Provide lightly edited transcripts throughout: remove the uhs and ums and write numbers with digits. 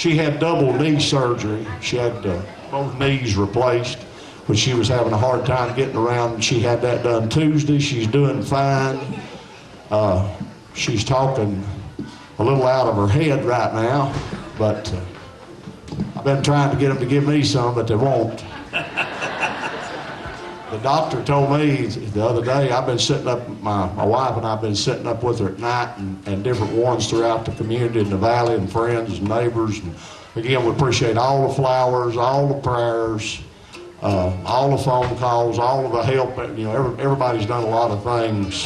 she had double knee surgery. She had both knees replaced, but she was having a hard time getting around. She had that done Tuesday. She's doing fine. She's talking a little out of her head right now, but I've been trying to get them to give me some, but they won't. The doctor told me the other day, I've been sitting up, my wife and I've been sitting up with her at night and different ones throughout the community in the valley and friends and neighbors. And again, we appreciate all the flowers, all the prayers, all the phone calls, all of the help. You know, everybody's done a lot of things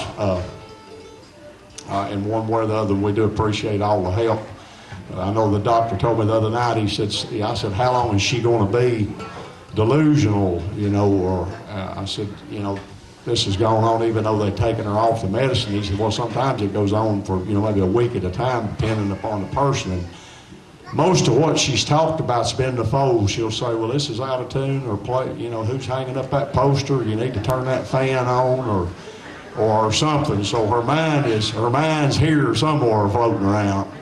in one way or the other. We do appreciate all the help. I know the doctor told me the other night, I said, how long is she going to be delusional, you know, or I said, you know, this has gone on even though they've taken her off the medicine. He said, well, sometimes it goes on for, you know, maybe a week at a time, depending upon the person. And most of what she's talked about's been the fold. She'll say, well, this is out of tune, or play, you know, who's hanging up that poster? You need to turn that fan on, or something. So her mind's here somewhere floating around.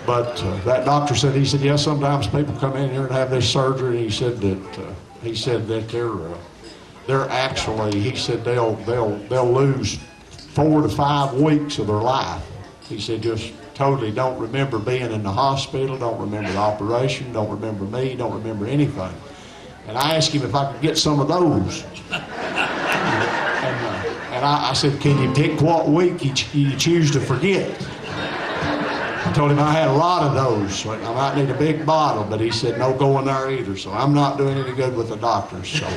But that doctor said, he said, yes, sometimes people come in here and have this surgery. And he said that they're actually, he said they'll lose 4 to 5 weeks of their life. He said, just totally don't remember being in the hospital, don't remember the operation, don't remember me, don't remember anything. And I asked him if I could get some of those. And I said, can you pick what week you choose to forget? I told him I had a lot of those, so I might need a big bottle, but he said no going there either, so I'm not doing any good with the doctors. So,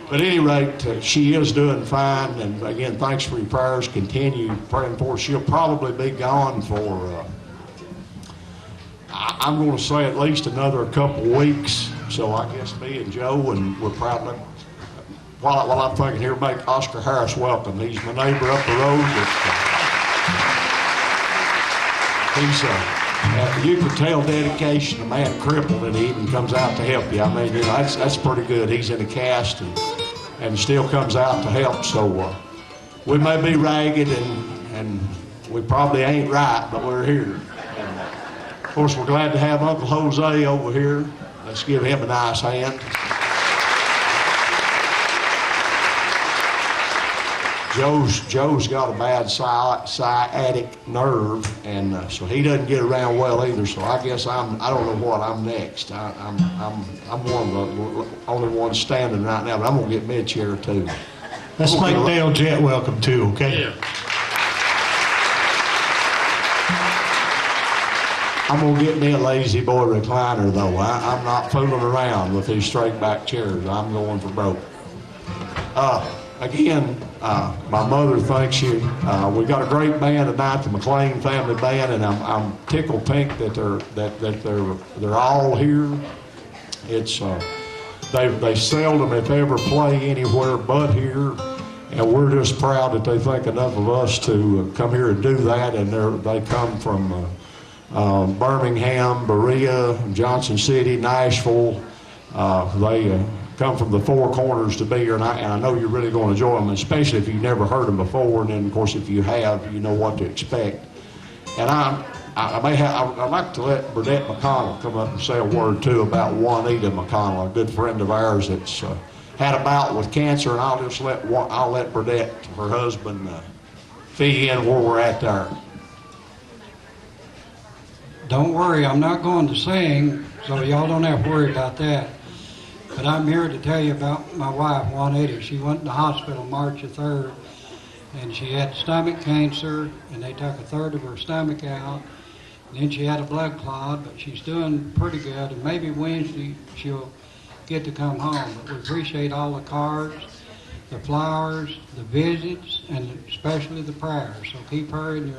but at any rate, she is doing fine, and again, thanks for your prayers. Continue praying for her. She'll probably be gone for, I'm going to say at least another couple weeks, so I guess me and Joe, and we're proud to, while I'm thinking here, make Oscar Harris welcome. He's my neighbor up the road. You can tell dedication, a man crippled, and he even comes out to help you. I mean, you know, that's pretty good. He's in a cast and still comes out to help. So we may be ragged and we probably ain't right, but we're here. And, of course, we're glad to have Uncle Jose over here. Let's give him a nice hand. Joe's got a bad sciatic nerve, and so he doesn't get around well either. So I guess I don't know what I'm next. I'm one of the only ones standing right now, but I'm gonna get me a chair too. Let's make Dale Jett welcome too, okay? Yeah. I'm gonna get me a lazy boy recliner though. I'm not fooling around with these straight back chairs. I'm going for broke. Again, my mother thanks you. We got a great band tonight, the McLain family band, and I'm tickled pink that they're all here. It's they seldom, if ever, play anywhere but here, and we're just proud that they think enough of us to come here and do that. And they come from Birmingham, Berea, Johnson City, Nashville. They come from the four corners to be here, and I know you're really going to enjoy them, especially if you've never heard them before, and then of course if you have, you know what to expect. And I'd like to let Burdette McConnell come up and say a word too about Juanita McConnell, a good friend of ours that's had a bout with cancer, and I'll let Burdette, her husband, fill you in where we're at there. Don't worry, I'm not going to sing, so y'all don't have to worry about that. But I'm here to tell you about my wife, Juanita. She went to the hospital March the 3rd, and she had stomach cancer, and they took a third of her stomach out. And then she had a blood clot, but she's doing pretty good, and maybe Wednesday she'll get to come home. But we appreciate all the cards, the flowers, the visits, and especially the prayers. So keep her in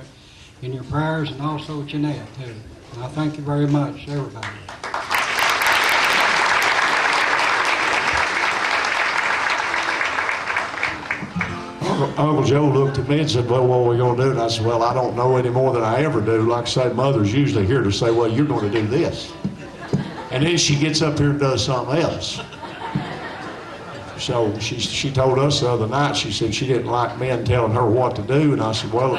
your prayers, and also Jeanette, too. And I thank you very much, everybody. Uncle Joe looked at me and said, well, what are we going to do? And I said, well, I don't know any more than I ever do. Like I say, Mother's usually here to say, well, you're going to do this. And then she gets up here and does something else. So she told us the other night, she said she didn't like men telling her what to do. And I said, well,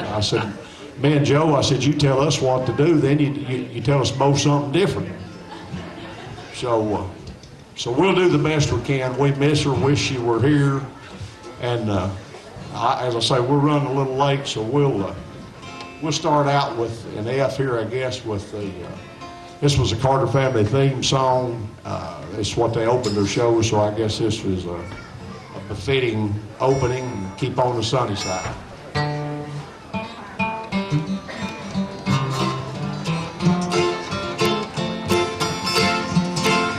me and Joe, I said, you tell us what to do, then you tell us both something different. So we'll do the best we can. We miss her, wish she were here. And as I say, we're running a little late, so we'll start out with an F here, I guess, with this was a Carter family theme song. It's what they opened their show, so I guess this was a befitting opening. Keep on the sunny side.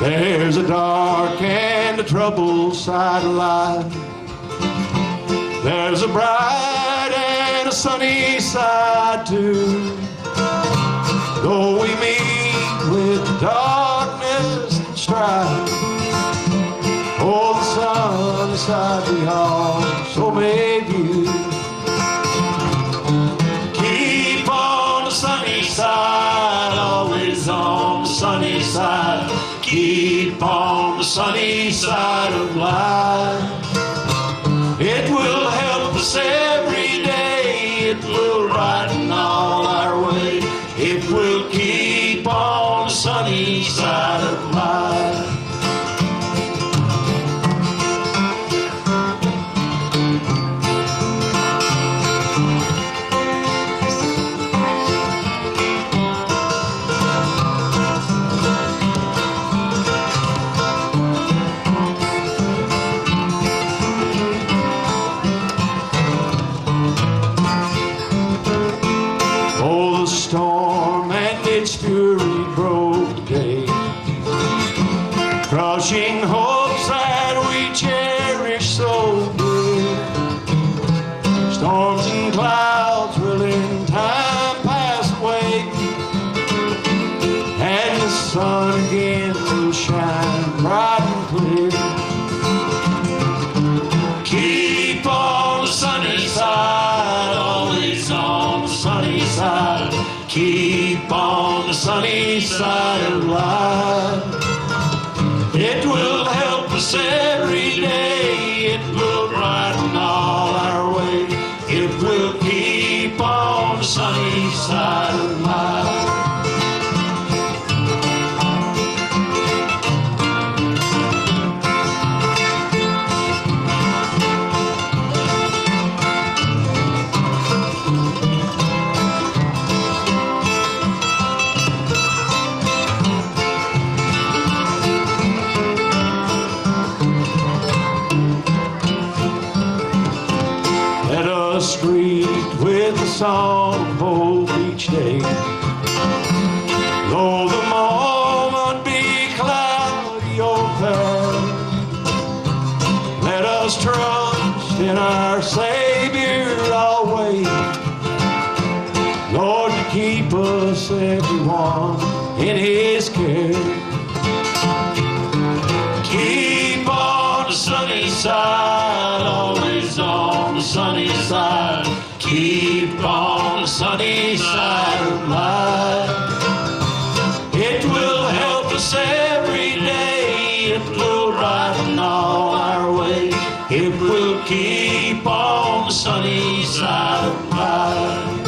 There's a dark and a troubled side of life. There's a bright and a sunny side too. Though we meet with darkness and strife, oh, the sunny side we also may view. Keep on the sunny side, always on the sunny side. Keep on the sunny side of life. It will help us every day. It will brighten all our way. It will keep on the sunny side of life. Storm and its fury broke today, crushing hopes that we cherish so dear. Storms and clouds will in time pass away, and the sun again will shine bright and clear. Keep on the sunny side, always on the sunny side. Keep on the sunny side of life. It will help us every day. It will brighten all our way. It will keep on the sunny side of life. Greet with a song of hope each day. Though the moment be cloudy or fair, let us trust in our Savior always. Lord, to keep us everyone in His care. Keep on the sunny side, always on the sunny side. Keep on the sunny side of life. It will help us every day. It will brighten all our way. It will keep on the sunny side of life.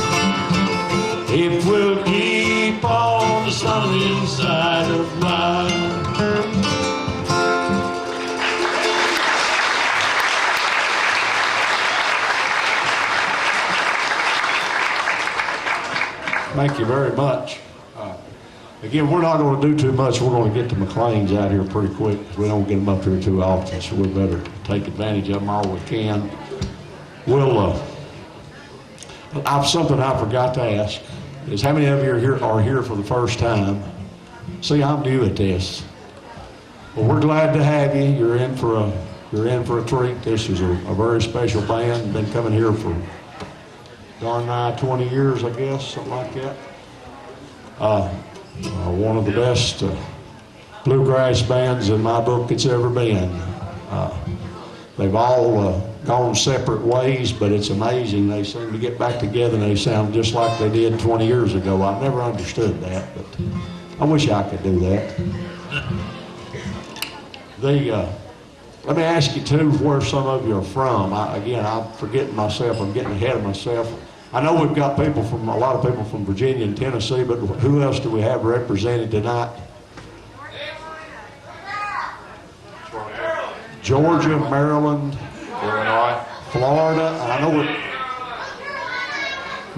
It will keep on the sunny side of life. Thank you very much. Again, we're not going to do too much. We're going to get the McLains out here pretty quick. We don't get them up here too often, so we better take advantage of them all we can. Something I forgot to ask is how many of you are here for the first time? See, I'm new at this. Well, we're glad to have you. You're in for a treat. This is a very special band. Been coming here for darn nigh 20 years, I guess, something like that. One of the best bluegrass bands in my book it's ever been. They've all gone separate ways, but it's amazing. They seem to get back together and they sound just like they did 20 years ago. I've never understood that, but I wish I could do that. Let me ask you, too, where some of you are from. I'm forgetting myself. I'm getting ahead of myself. I know we've got people from, a lot of people from Virginia and Tennessee, but who else do we have represented tonight? Georgia, Maryland, Illinois. Florida, and I know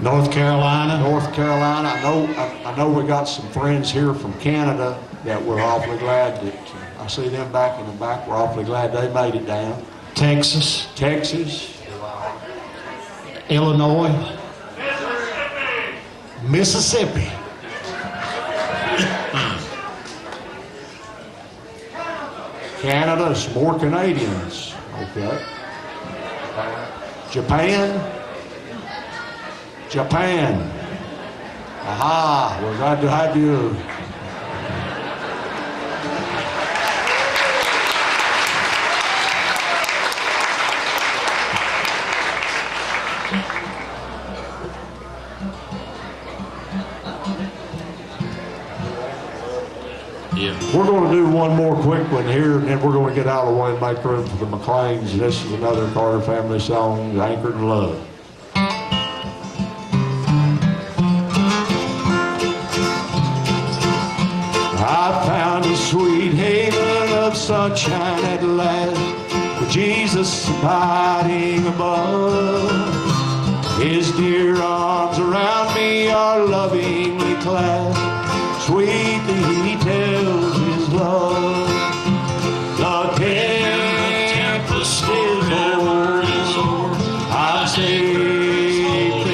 North Carolina. North Carolina. I know we got some friends here from Canada that we're awfully glad that I see them back in the back. We're awfully glad they made it down. Texas. Texas, Illinois. Mississippi. Canada, some more Canadians. Okay. Japan. Aha, we're glad to have you. Yeah. We're going to do one more quick one here, and then we're going to get out of the way and make room for the McLains. This is another Carter family song, Anchored in Love. I found a sweet haven of sunshine at last, with Jesus abiding above. His dear arms around me are lovingly clasped. Sweetly he tells his love. The tempest is over, I'm saved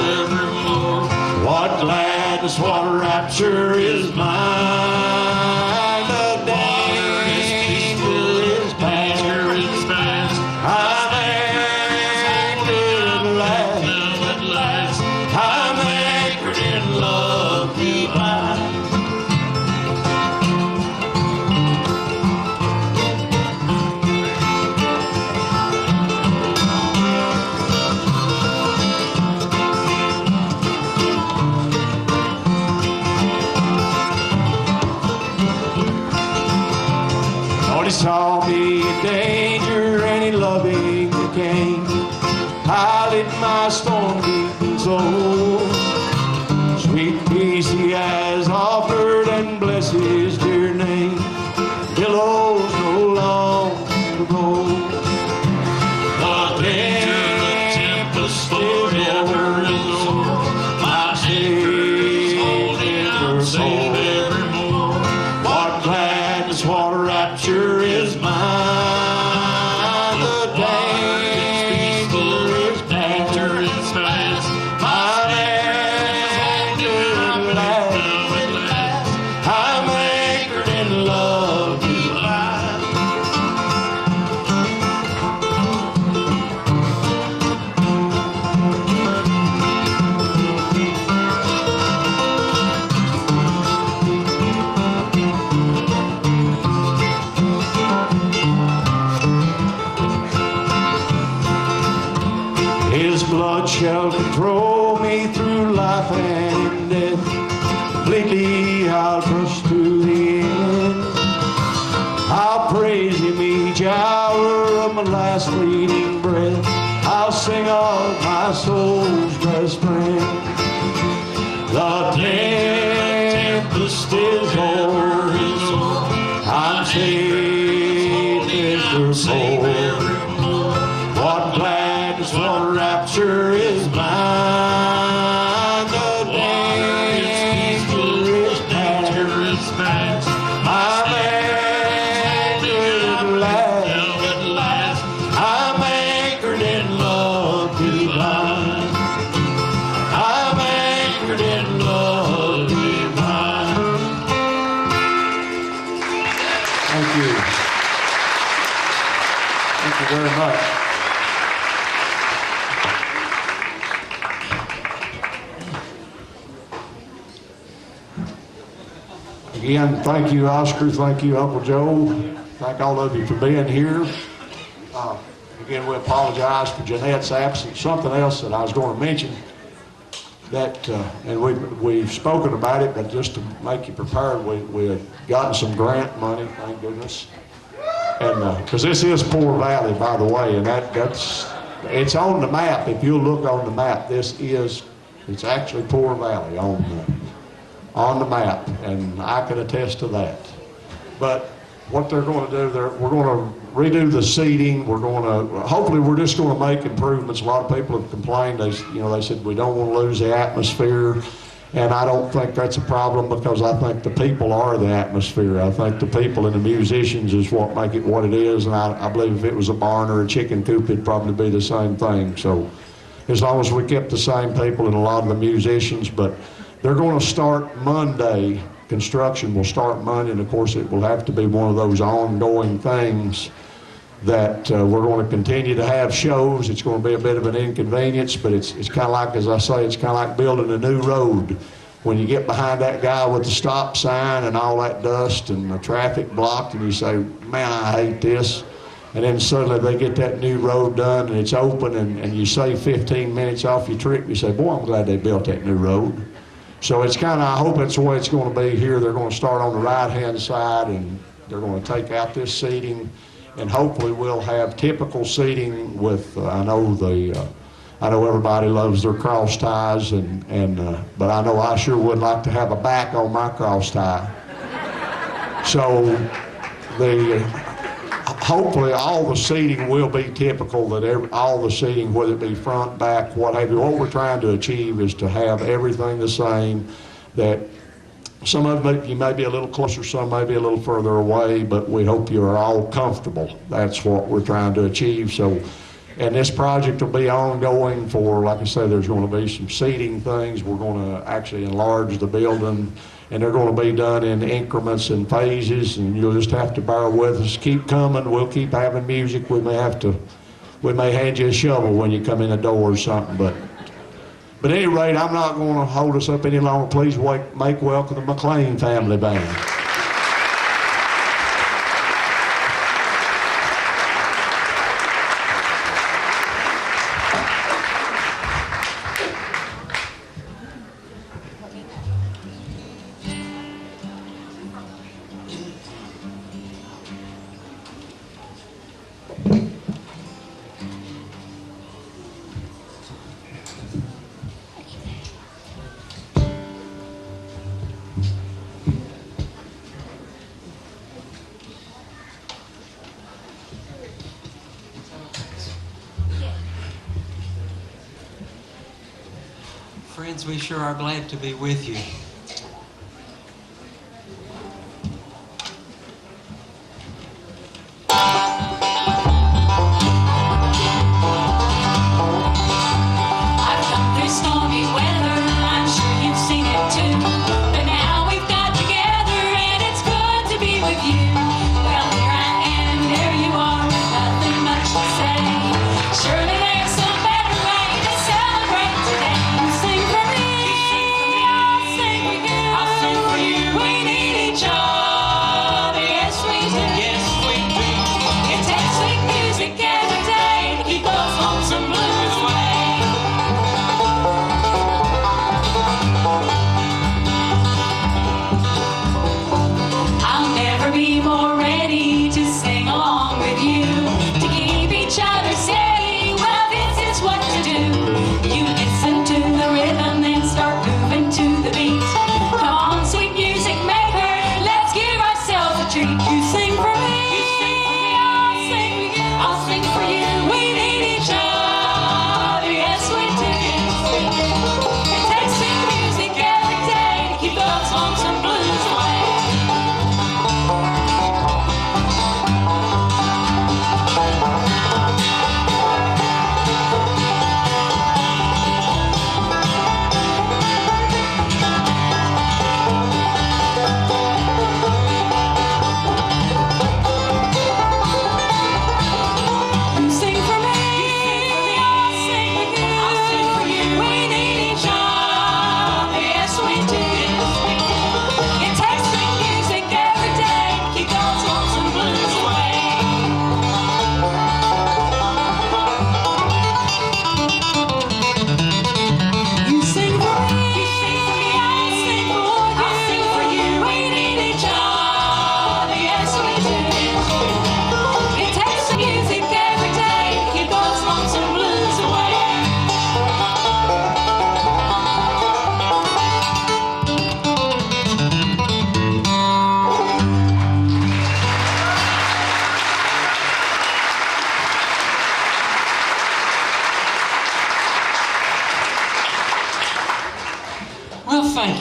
evermore. What gladness, what rapture is mine. The danger is past. I'm anchored at last. I'm anchored in love divine. Lord, he saw me in danger and he lovingly came. Piloted my storm-beaten soul. Sweet peace he has offered and bless his dear name. Billows no longer roll. The tempest forever is o'er. My Savior saved evermore. What gladness, what rapture is mine. The danger is past. I'm anchored at last. I'm anchored in love divine. His blood shall control me through life and death. Completely I'll trust to the end. I'll praise him each hour of my last fleeting breath. I'll sing of my soul's best friend. The tempest is over, I'm saved evermore. What gladness, what rapture is mine. The danger is past. I'm anchored at last. I'm anchored in love divine. I'm anchored in love divine. Thank you. Thank you very much. Again, thank you, Oscar. Thank you, Uncle Joe. Thank all of you for being here. Again, we apologize for Jeanette's absence. Something else that I was going to mention that, and we've spoken about it, but just to make you prepared, we had gotten some grant money, thank goodness. And because this is Poor Valley, by the way, and that's it's on the map. If you look on the map, it's actually Poor Valley on the map, and I can attest to that. But what they're going to do, we're going to redo the seating. Hopefully we're just going to make improvements. A lot of people have complained. They said we don't want to lose the atmosphere. And I don't think that's a problem, because I think the people are the atmosphere. I think the people and the musicians is what make it what it is. And I believe if it was a barn or a chicken coop, it'd probably be the same thing. So as long as we kept the same people and a lot of the musicians, but they're going to start Monday. Construction will start Monday, and of course it will have to be one of those ongoing things that we're going to continue to have shows. It's going to be a bit of an inconvenience, but it's kind of like, as I say, it's kind of like building a new road. When you get behind that guy with the stop sign and all that dust and the traffic blocked, and you say, man, I hate this. And then suddenly they get that new road done and it's open, and you save 15 minutes off your trip. You say, boy, I'm glad they built that new road. So it's kind of, I hope that's the way it's going to be here. They're going to start on the right-hand side, and they're going to take out this seating. And hopefully we'll have typical seating with, I know everybody loves their cross ties, but I know I sure would like to have a back on my cross tie. So hopefully all the seating will be typical, that all the seating, whether it be front, back, what have you, what we're trying to achieve is to have everything the same, that some of you may be a little closer, some may be a little further away, but we hope you are all comfortable. That's what we're trying to achieve. So, and this project will be ongoing for, like I say, there's going to be some seating things. We're going to actually enlarge the building, and they're going to be done in increments and phases, and you'll just have to bear with us. Keep coming. We'll keep having music. We may hand you a shovel when you come in the door or something, but at any rate, I'm not going to hold us up any longer. Please make welcome the McLain family band. Friends, we sure are glad to be with you. Surely there's some better way to celebrate today. Sing for me, I'll sing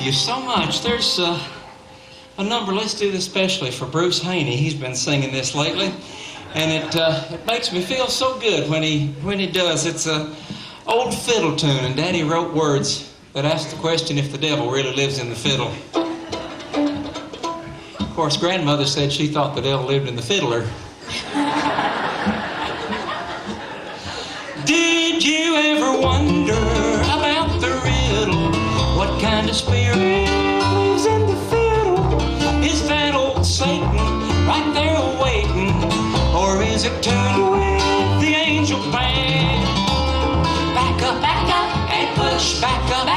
you so much. There's a number, let's do this especially for Bruce Haney. He's been singing this lately, and it makes me feel so good when he does. It's a old fiddle tune, and Daddy wrote words that ask the question if the devil really lives in the fiddle. Of course, Grandmother said she thought the devil lived in the fiddler. Did you ever wonder about the riddle? What kind of spirit lives in the fiddle? Is that old Satan right there waiting? Or is it tuned with the angel band? Back up, and push back up,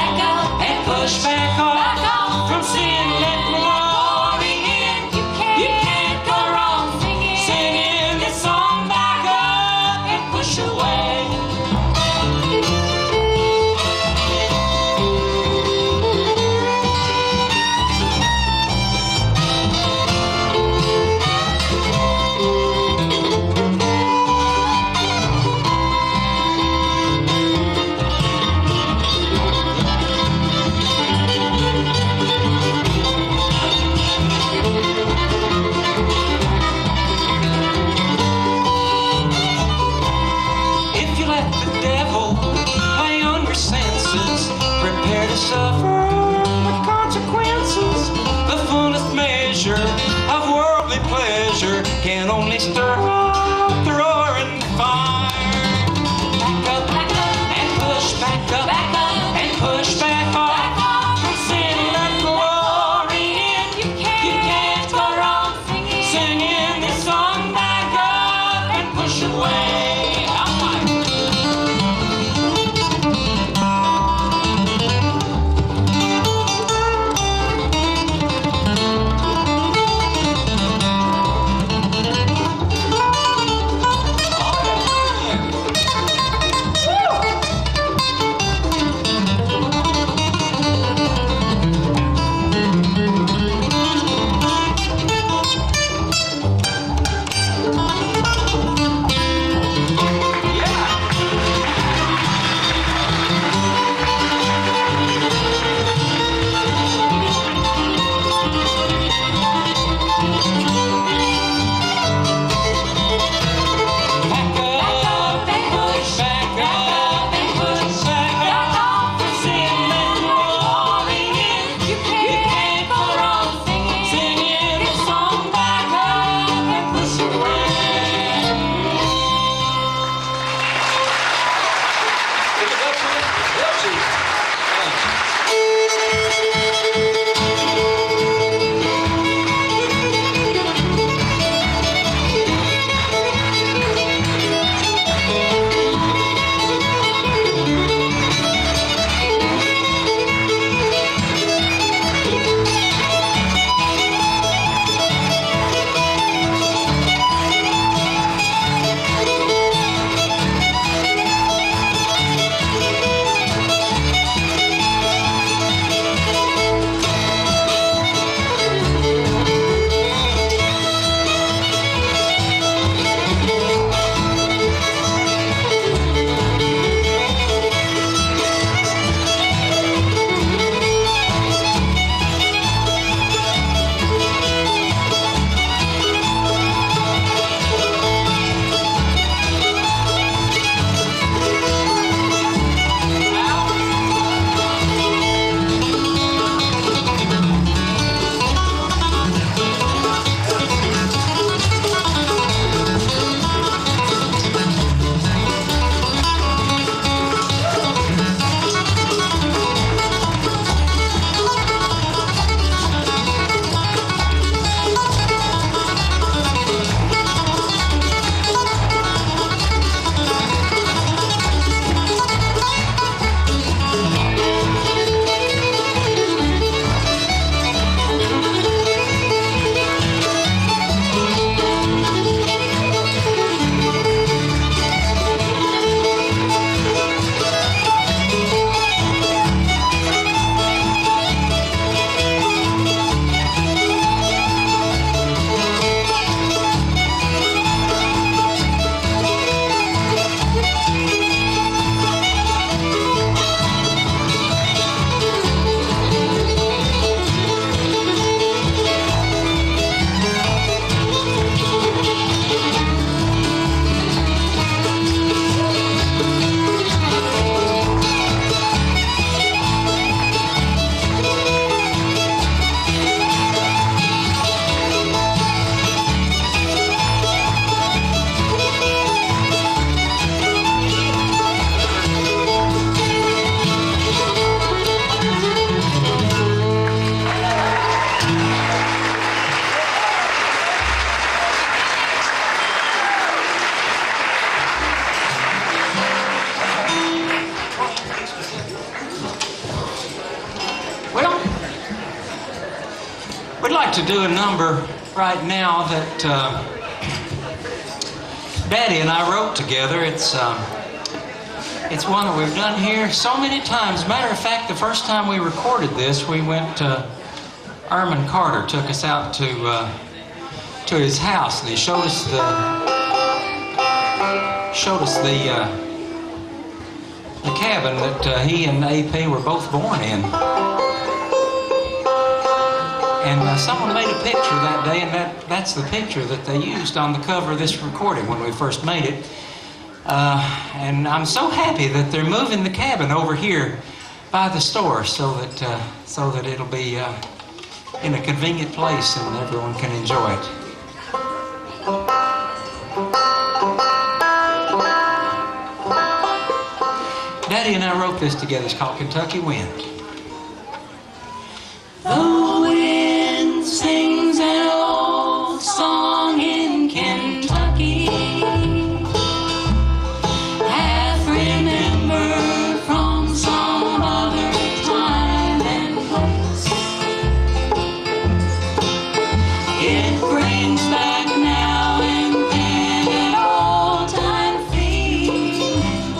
and push back off from sin. Let glory in. You can't go wrong singing this song. Back up and push away. Prepare to suffer with consequences. The fullest measure of worldly pleasure can only stir up the roaring fire. Back up, and push back up, and push back off from sin. Let glory in. You can't go wrong singing this song. Back up and push away. to do a number right now that Daddy and I wrote together. It's one that we've done here so many times. Matter of fact, the first time we recorded this, we went to Erman Carter took us out to his house, and he showed us the cabin that he and AP were both born in. And someone made a picture that day, and that's the picture that they used on the cover of this recording when we first made it. And I'm so happy that they're moving the cabin over here by the store so that it'll be in a convenient place and everyone can enjoy it. Daddy and I wrote this together. It's called Kentucky Wind. The wind sings an old song in Kentucky, half remembered from some other time and place. It brings back now and then an old-time feeling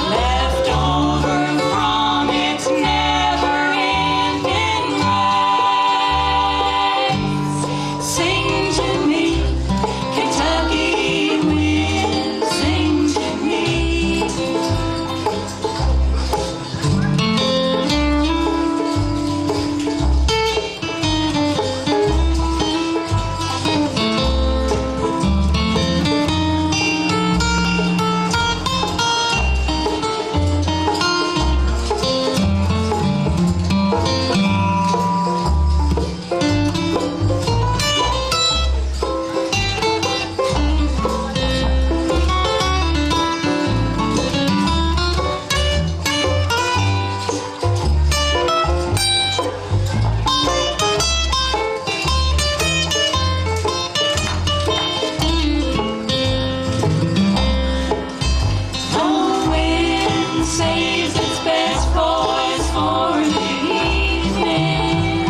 left over from its never-ending rise. Sing to me, Kentucky wind, sing to me. The wind saves its best voice for the evening,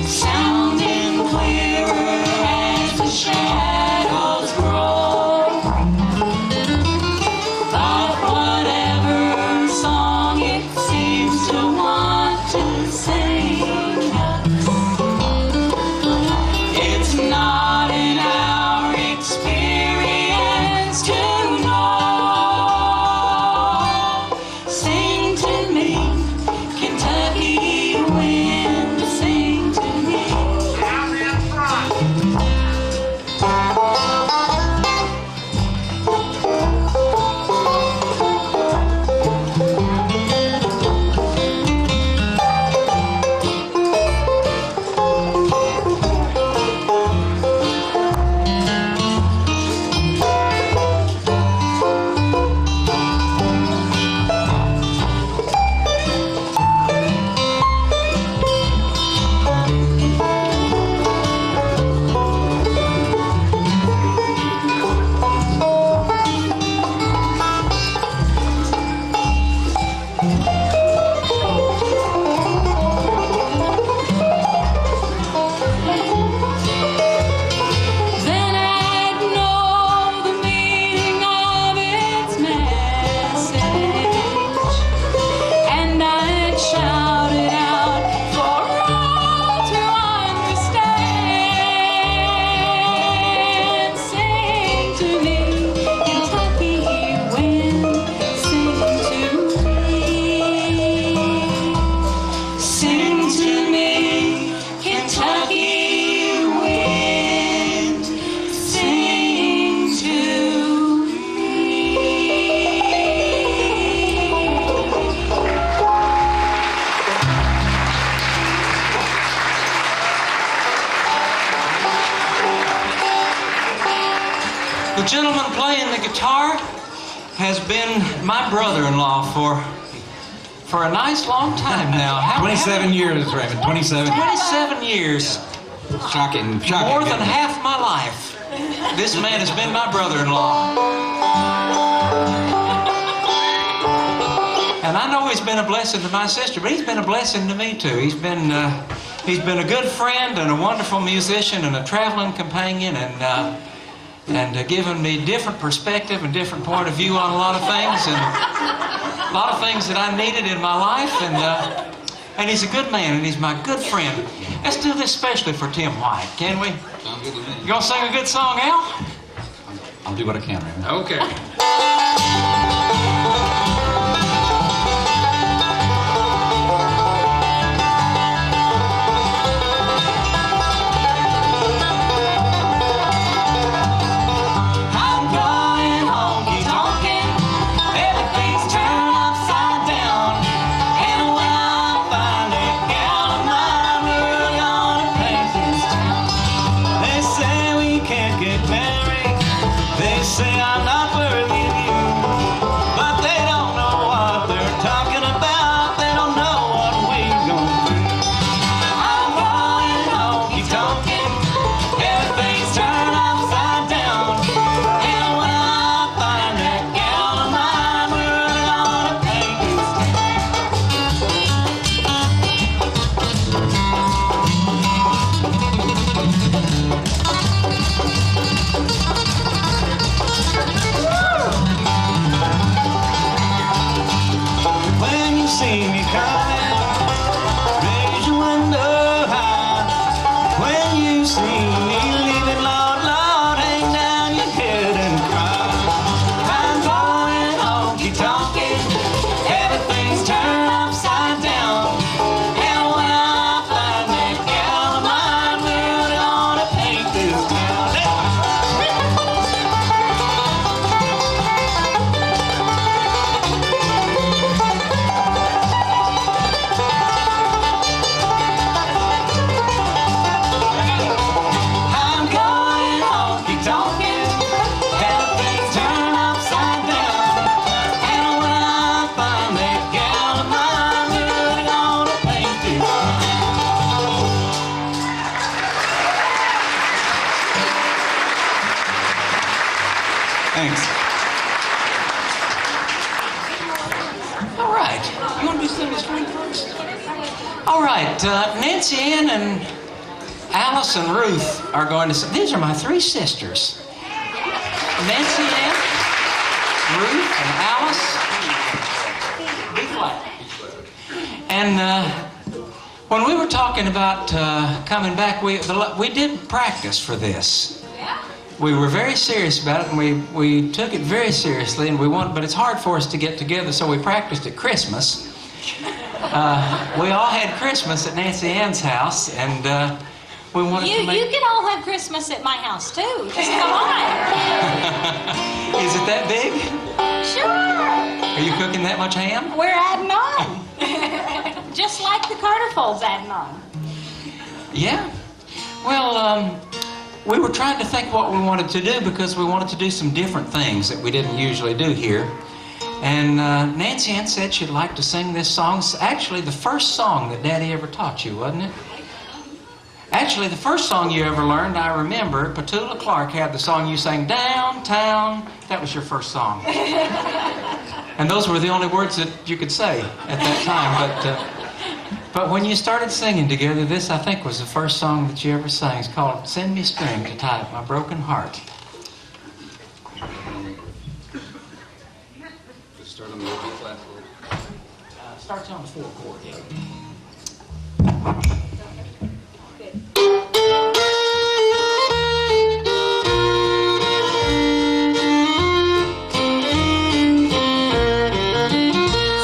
sounding clearer as the shadows grow. But whatever song it seems to want to sing, it's not in our experience to know. Sing to me, Kentucky wind, sing to me. Down in front. Then I'd know the meaning of its message, and I'd shout it out for all to understand. Sing to me, Kentucky wind, sing to me. Sing to me, Kentucky wind, sing to me. The gentleman playing the guitar has been my brother-in-law for a nice long time now. 27 years, Raymond. 27. 27 years. Shocking. More than half my life. This man has been my brother-in-law. And And I know he's been a blessing to my sister, but he's been a blessing to me too. He's been a good friend and a wonderful musician and a traveling companion, and given me different perspective and different point of view on a lot of things, and a lot of things that I needed in my life. And he's a good man, and he's my good friend. Let's do this especially for Tim White, can we? Sounds good to me. You gonna sing a good song, Al? I'll do what I can, Raymond. Okay. I'm going honky-tonkin', everything's turned upside down. And when I find a gal of mine, we're gonna paint this town. They say we can't get married, they say I'm not worthy of you, but they don't know what they're talking about, they don't know what we've gone through. I'm going honky-tonkin', everything's turned upside down. And when I find that gal of mine, we're gonna paint this town. When you see me coming, raise your window high. When you see me leaving, Lord, Lord, hang down your head and cry. I'm going honky-tonkin', everything's turned upside down. And when I find that gal of mine, we're gonna paint this town. I'm going honky-tonkin', everything's turned upside down. And when I find that gal of mine, we're gonna paint this town. Thanks. All right. You want to do something straight first? All right. Nancy Ann and Alice and Ruth are going to sing. These are my three sisters. Nancy Ann, Ruth, and Alice. B flat. And when we were talking about coming back, we did practice for this. We were very serious about it, and we took it very seriously, and but it's hard for us to get together, so we practiced at Christmas. We all had Christmas at Nancy Ann's house, and we wanted to make... You can all have Christmas at my house too. Just come on. Is it that big? Sure. Are you cooking that much ham? We're adding on. Just like the Carterfolds adding on. Yeah. Well, we were trying to think what we wanted to do, because we wanted to do some different things that we didn't usually do here. And Nancy Ann said she'd like to sing this song. It's actually the first song that Daddy ever taught you, wasn't it? Actually, the first song you ever learned, I remember, Petula Clark had the song you sang, Downtown. That was your first song. And those were the only words that you could say at that time. But when you started singing together, this, I think, was the first song that you ever sang. It's called Send Me String to Tie Up My Broken Heart. Just start on the B flat. Starts on the 4 chord, yeah.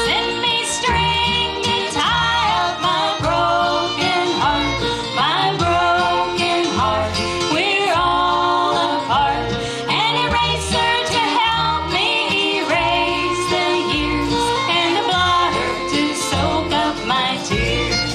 Send me string to tie up my broken heart, my broken heart. We're all apart. An eraser to help me erase the years, and a blotter to soak up my tears.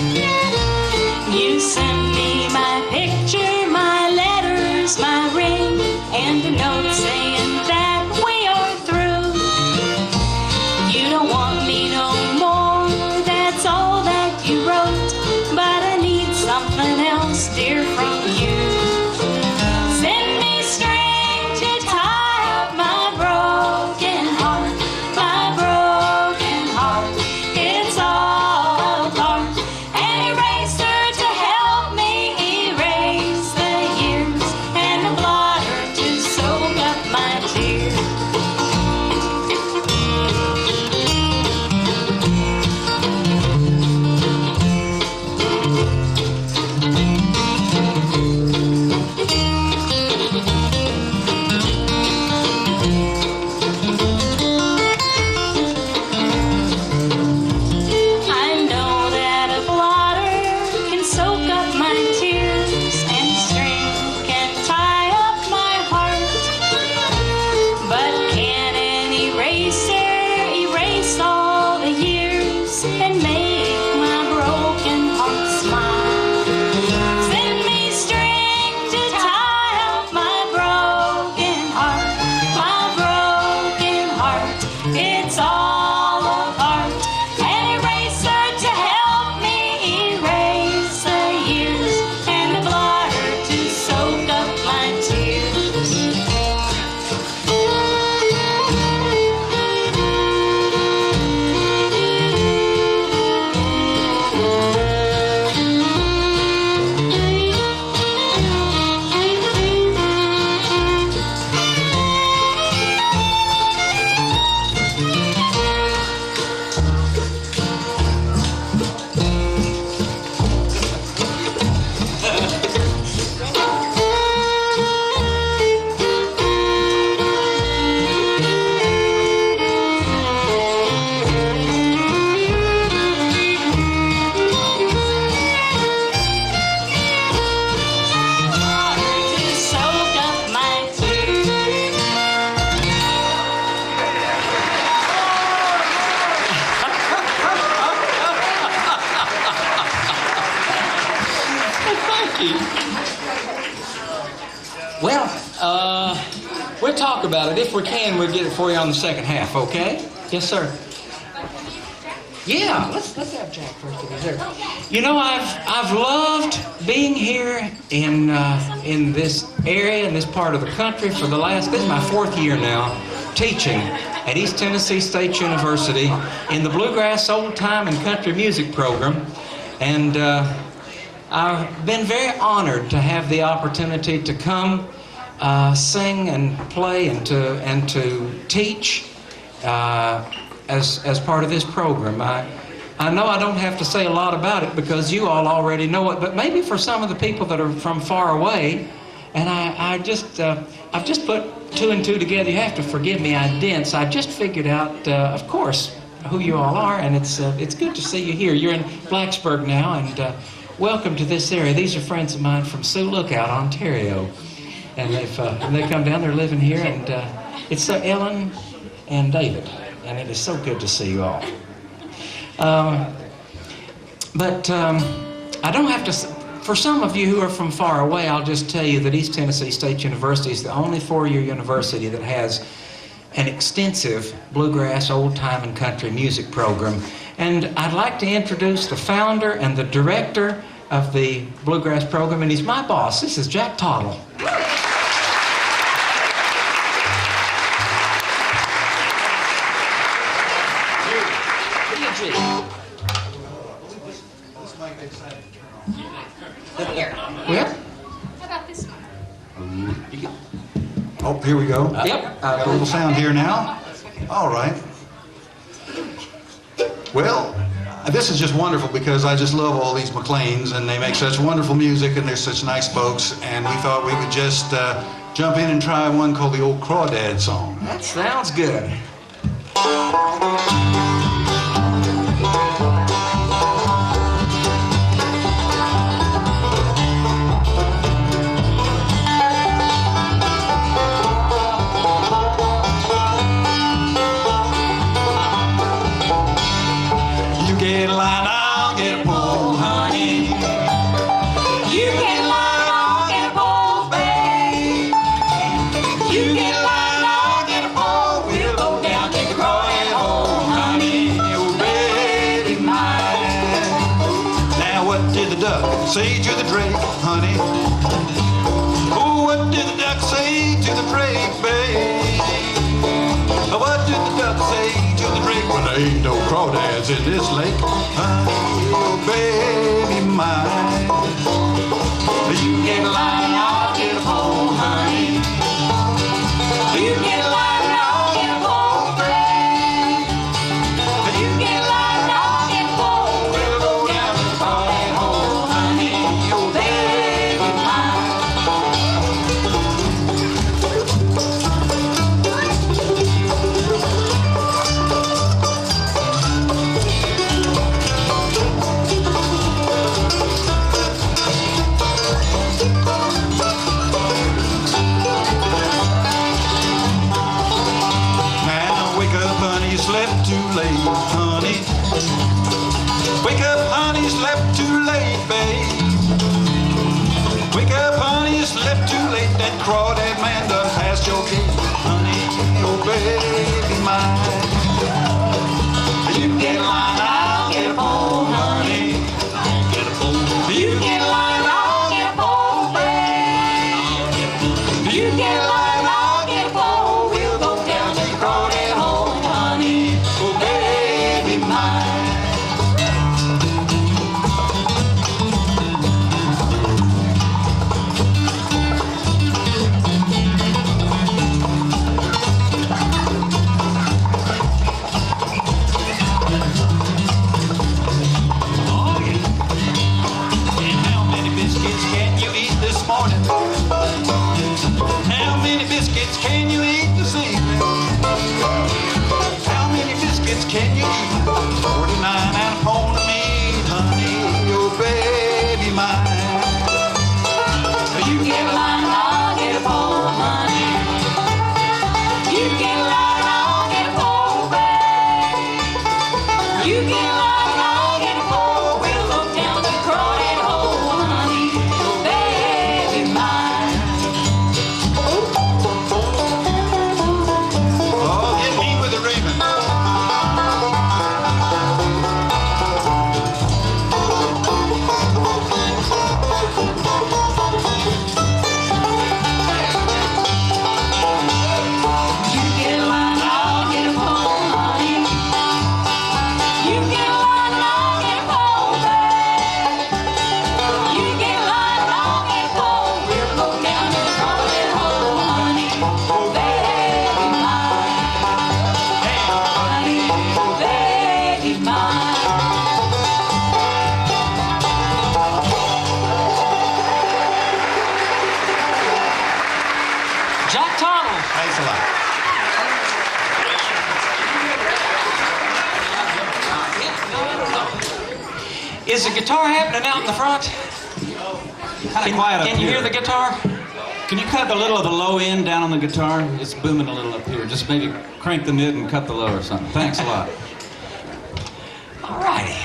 Well, we'll talk about it. If we can, we'll get it for you on the second half, okay? Yes, sir. Yeah, let's have Jack first if he's there. You know, I've loved being here in this area, in this part of the country for this is my 4th year now, teaching at East Tennessee State University in the Bluegrass Old Time and Country Music program. And I've been very honored to have the opportunity to come sing and play and to teach as part of this program. I know I don't have to say a lot about it because you all already know it, but maybe for some of the people that are from far away, and I've just put 2 and 2 together. You have to forgive me, I didn't. So I just figured out, of course, who you all are, and it's good to see you here. You're in Blacksburg now, and welcome to this area. These are friends of mine from Sioux Lookout, Ontario, and they come down. They're living here, and it's Ellen and David, and it is so good to see you all. But I don't have to. For some of you who are from far away, I'll just tell you that East Tennessee State University is the only 4-year university that has an extensive bluegrass, old time, and country music program. And I'd like to introduce the founder and the director of the bluegrass program, and he's my boss. This is Jack Tottle. Well, How about this one? Oh, here we go. yep. Got a little sound here now. All right. Well, this is just wonderful because I just love all these McLains, and they make such wonderful music, and they're such nice folks, and we thought we could just jump in and try one called the Old Crawdad Song. That sounds good. Get a line, I'll get a pole, honey. You get a line, I'll get a pole, babe. You get a line, I'll get a pole. We'll go down to the crawdad hole, honey. Oh, baby mine. Now what did the duck say to the drake, honey? Oh, what did the duck say to the drake, babe? What did the duck say to the drake? Well, there ain't no crawdads in this lake, honey. Oh, baby mine. You get a line, I'll get a pole, honey. You get a line, I'll get a pole, babe. You get a line, I'll get a pole. We'll go down to the crawdad hole, honey. Oh, baby mine. Jack Tuttle. Thanks a lot. Is the guitar happening out in the front? Kind of quiet up Can you here. hear the guitar? Can you cut a little of the low end down on the guitar? It's booming a little up here. Just maybe crank the mid and cut the low or something. Thanks a lot. All righty.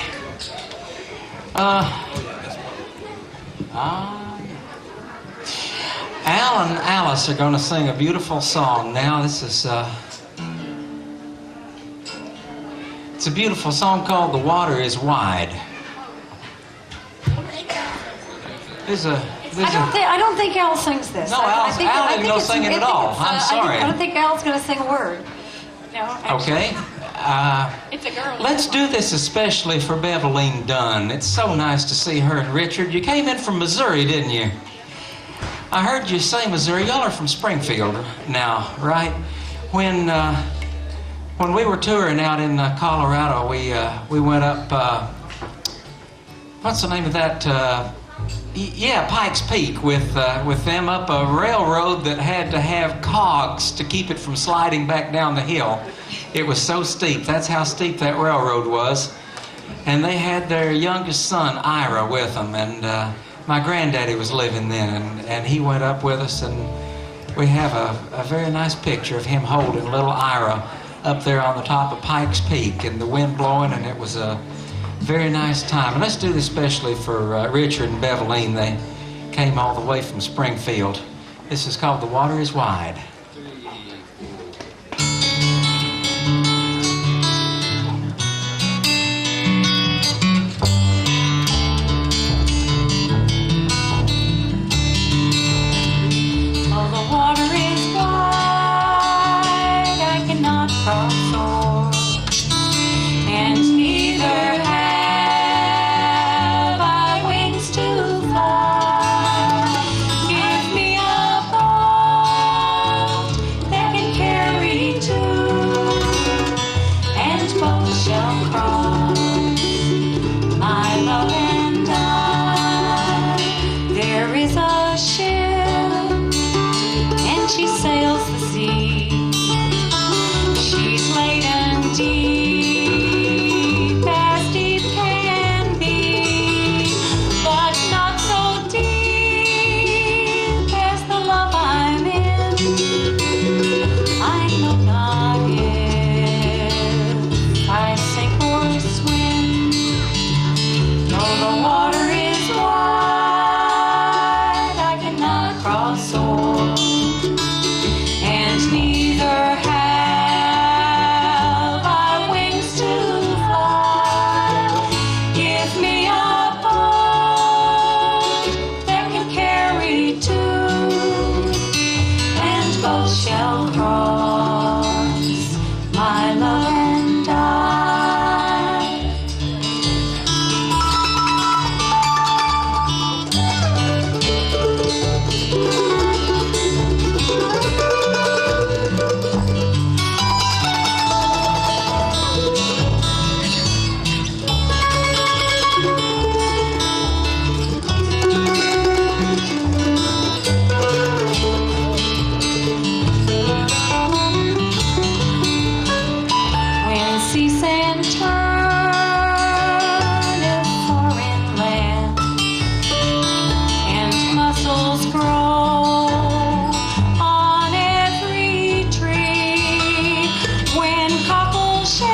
Al and Alice are going to sing a beautiful song now. This is it's a beautiful song called "The Water Is Wide." I don't think Al sings this. No, Al didn't go sing it at all. I'm sorry. I don't think Al's going to sing a word. No, actually, Okay. it's a girl. Let's do this especially for Beverleen Dunn. It's so nice to see her and Richard. You came in from Missouri, didn't you? I heard you say Missouri. Y'all are from Springfield now, right? When we were touring out in Colorado, we went up. What's the name of that? Yeah, Pikes Peak with them up a railroad that had to have cogs to keep it from sliding back down the hill. It was so steep. That's how steep that railroad was. And they had their youngest son, Ira, with them. And my granddaddy was living then, and he went up with us, and we have a very nice picture of him holding little Ira up there on the top of Pikes Peak, and the wind blowing, and it was a very nice time. And let's do this especially for Richard and Beverleen. They came all the way from Springfield. This is called "The Water Is Wide." Oh, the water is wide, I cannot cross o'er, and neither have I wings to fly. Give me a boat that can carry two, and both shall cross, my love and I. There is a ship, and she sails the sea. She's laden deep, as deep can be, but not so deep as the love I'm in. I know not if I sink or swim. Though the water is wide, I cannot cross o'er, and neither have I wings to fly. Give me a boat that can carry two, and both shall cross, my love and I. When seas and turn a foreign land, and mussels grow on every tree, when cockle shells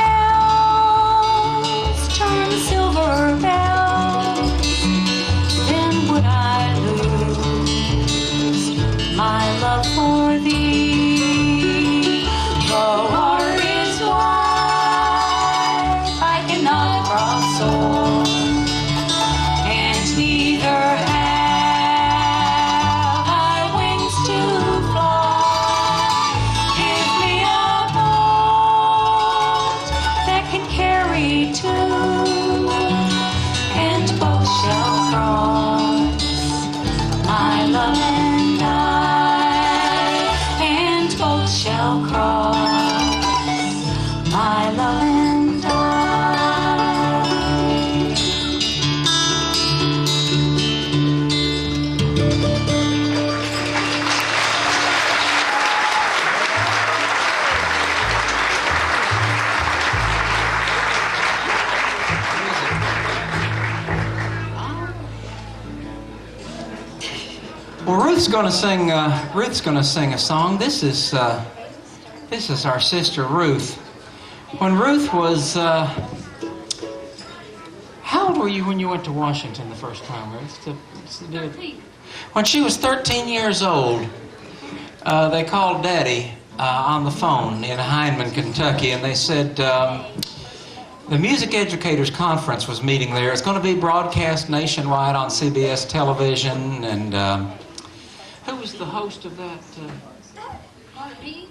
turn silver bells, then would I lose my love for thee. The water is wide, I cannot cross o'er, and neither have I wings to fly. Give me a boat that can carry two, and both shall cross, my love and I. Well, Ruth's going to sing. Ruth's going to sing a song. This is our sister Ruth. When Ruth was, how old were you when you went to Washington the first time, Ruth? When she was 13 years old, they called Daddy on the phone in Hindman, Kentucky, and they said the Music Educators Conference was meeting there. It's going to be broadcast nationwide on CBS television, and who was the host of that?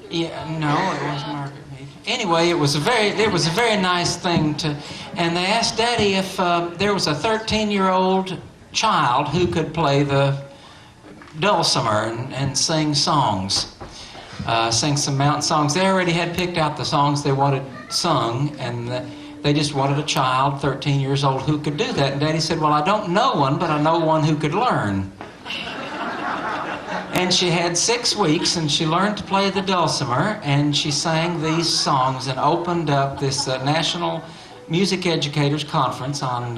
Yeah, no, it wasn't Margaret Mead. Anyway, it was a very nice thing to, and they asked Daddy if there was a 13-year-old child who could play the dulcimer and sing songs, sing some mountain songs. They already had picked out the songs they wanted sung, and they just wanted a child, 13 years old, who could do that. And Daddy said, well, I don't know one, but I know one who could learn. And she had 6 weeks, and she learned to play the dulcimer, and she sang these songs and opened up this National Music Educators Conference on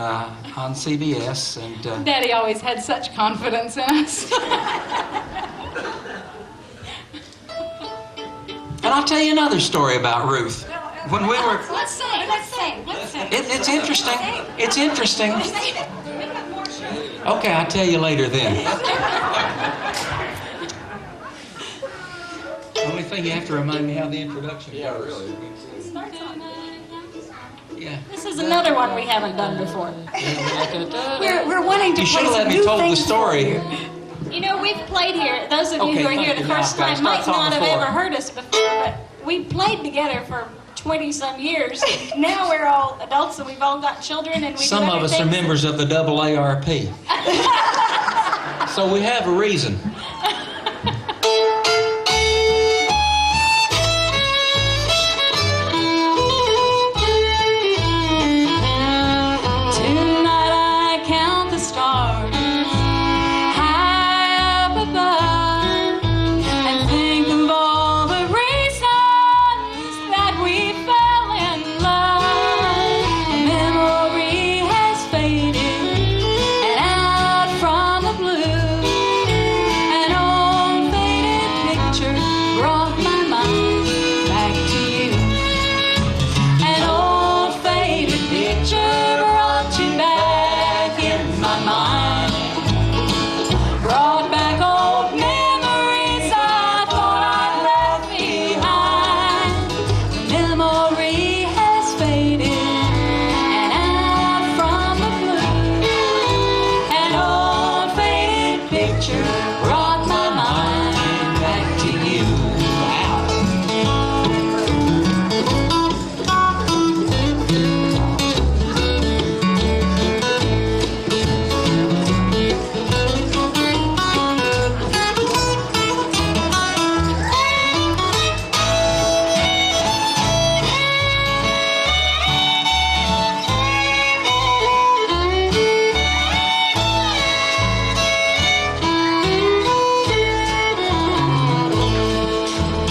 CBS. And Daddy always had such confidence in us. And I'll tell you another story about Ruth. When we were, Let's sing. it's interesting. It's interesting. Okay, I'll tell you later then. Only thing you have to remind me how the introduction goes. Yeah, really. Yeah. This is another one we haven't done before. We're wanting to You should play have let some me new told the things for story. you. You know, we've played here. Those of you Okay, who are thank here you. the Now, first guys, time might start on not the have floor. ever heard us before, but we played together for 20-some years. Now we're all adults and we've all got children and we Some do of other us are things. members of the AARP. So we have a reason. Tonight I count the stars high up above and think of all the reasons that we fell in love. Memory has faded and out from the blue, an old faded picture brought my mind back to you. An old faded picture brought you back in my mind. Brought back old memories I thought I'd left behind. The memory has faded and out from the blue. An old faded picture brought my mind back to you.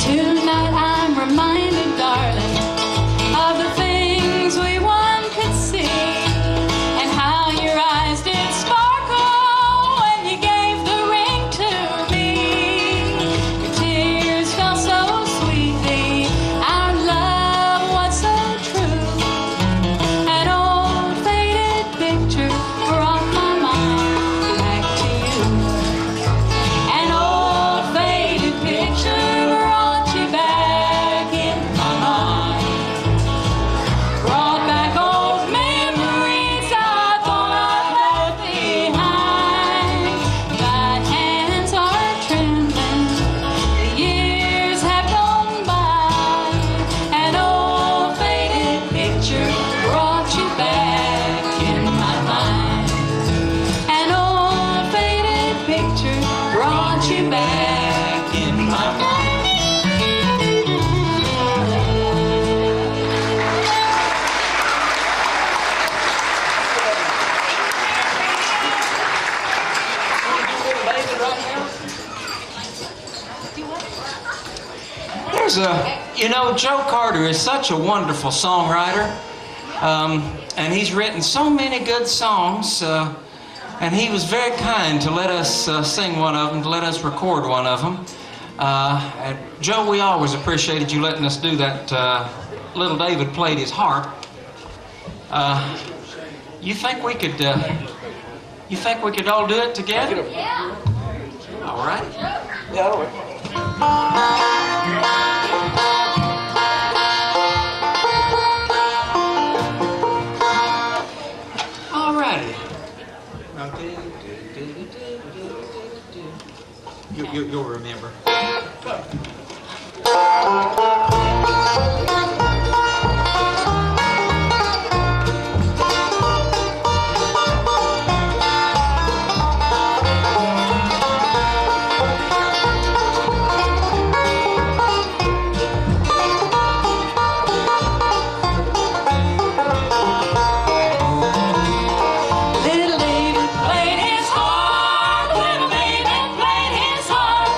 Tonight I'm reminded, darling, of the things we one could see, and how your eyes did sparkle when you gave the ring to me. Your tears fell so sweetly, our love was so true. An old faded picture brought my mind back to you. An old faded picture brought you back in my mind. Brought back old memories I thought I'd left behind. My hands are trembling, the years have gone by. An old faded picture brought you back in my mind. An old faded picture brought you back in my mind. Joe Carter is such a wonderful songwriter, and he's written so many good songs. And he was very kind to let us sing one of them, to let us record one of them. And Joe, we always appreciated you letting us do that. Little David played his harp. You think we could? You think we could all do it together? Yeah. All right. All righty. You'll remember. Little David played his harp. Little David played his harp.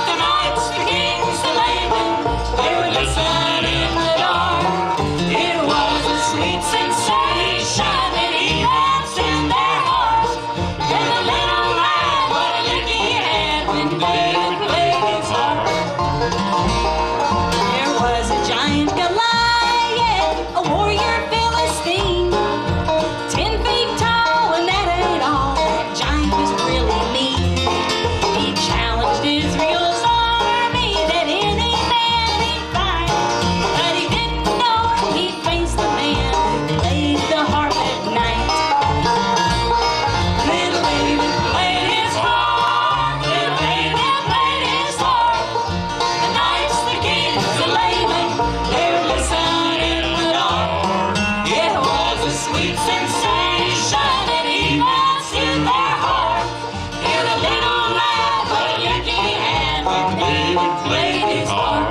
The nights the kings the laymen, they would listen in the dark. It was a sweet sensation that he danced in their hearts. And the little lad, what a lick he had when David played his harp. There was a giant Goliath, a warrior Philistine, 10 feet tall, and that ain't all. That giant was really mean. He challenged Israel's army that any man he'd fight, but he didn't know he faced the man who played the harp at night. Little David played his harp. Little David played his harp. The nights the kings the laymen, they would listen in the dark. It was a sweet sensation that he danced in their heart. Hear the little lad, what a lick he had when David played his harp.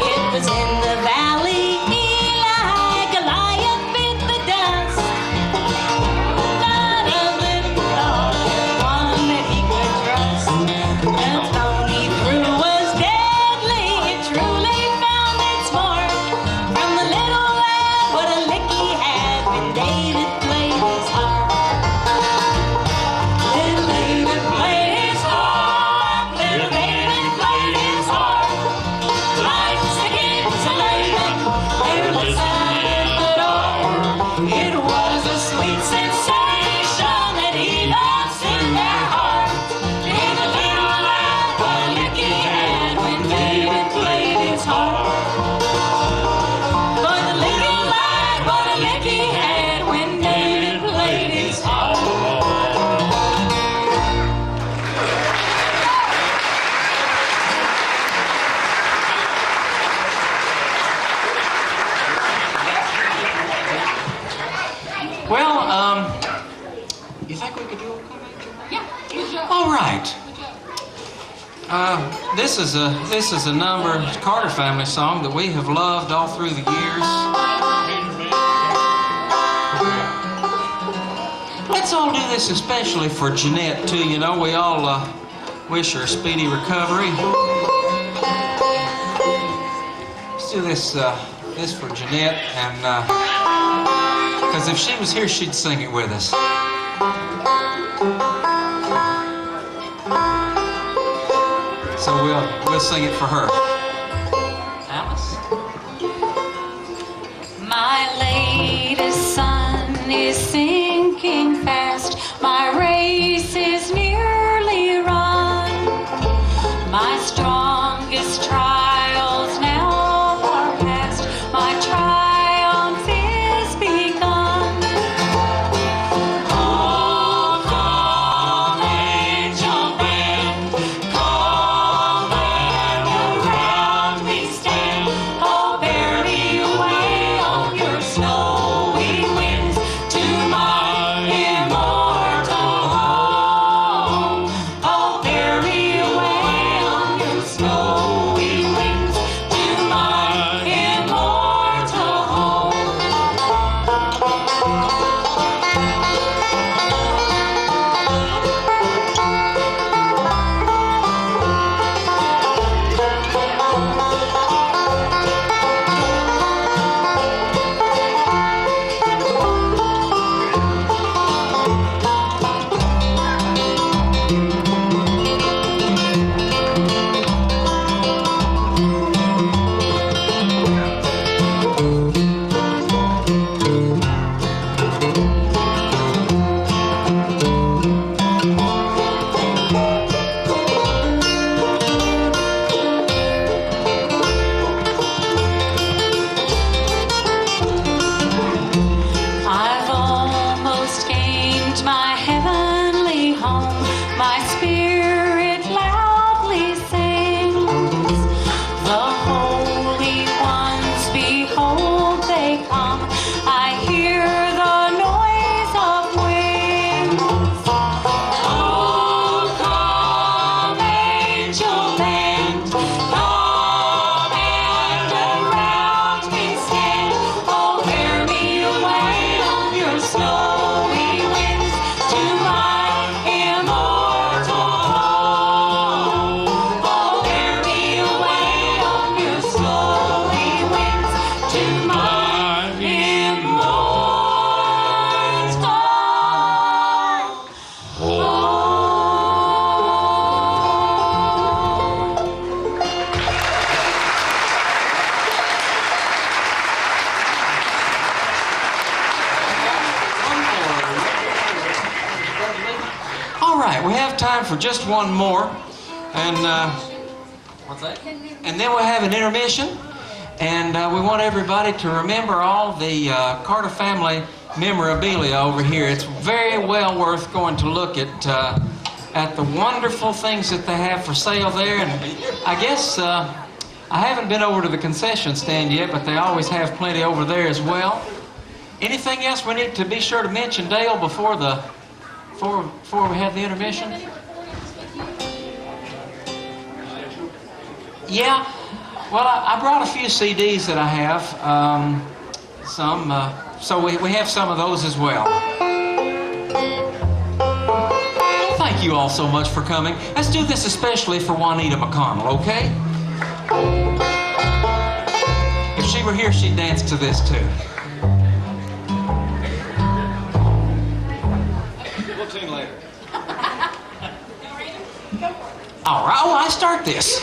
It was in the valley, Eli, Goliath bit the dust. Not a little dog, one that he could trust. The stone he threw was deadly, it truly found its mark. From the little lad, what a lick he had when David played his harp. Little David played his harp. Little David played his harp. Lights the kings a laymen, they would listen in the dark. It was a sweet sensation that he danced in their heart. Hear the little lad, what a lick he had when David played his harp. For the little lad, what a lick he had when David played his harp. Well, you think we could do it? Yeah. All right. This is a number, Carter family song that we have loved all through the years. Let's all do this especially for Jeanette too. You know, we all wish her a speedy recovery. Let's do this for Jeanette, and because if she was here, she'd sing it with us. So we'll sing it for her. Alice? My latest sun is sinking fast. My race is nearly run. My strongest trials now are past. My triumph is begun. Oh, come, angel band, come and around me stand. Oh, bear me away on your snowy winds to my right, we have time for just one more. And, what's that? And then we'll have an intermission. And we want everybody to remember all the Carter family memorabilia over here. It's very well worth going to look at the wonderful things that they have for sale there. And I guess I haven't been over to the concession stand yet, but they always have plenty over there as well. Anything else we need to be sure to mention, Dale, before we have the intermission? Yeah. Well, I brought a few CDs that I have. So we have some of those as well. Thank you all so much for coming. Let's do this especially for Juanita McConnell, okay? If she were here, she'd dance to this too. We'll tune later. All right. Oh, I start this.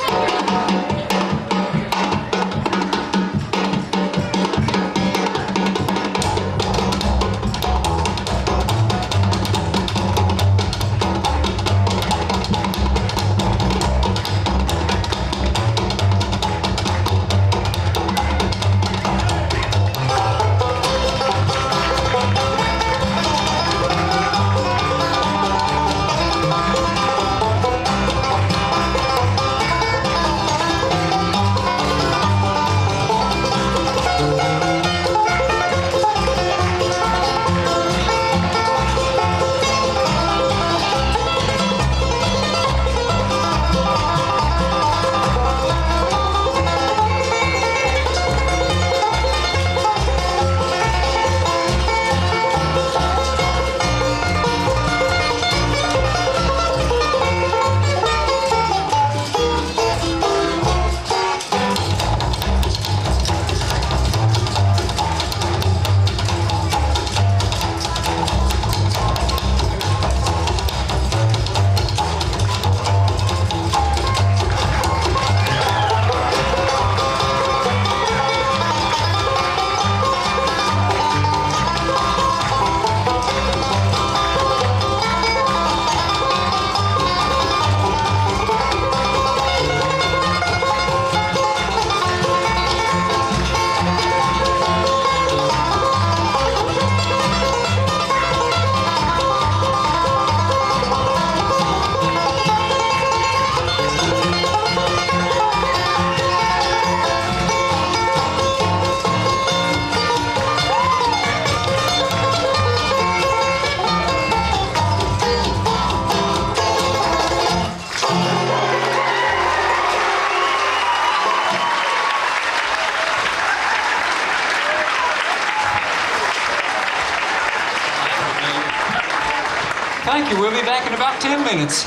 Thank you. We'll be back in about 10 minutes.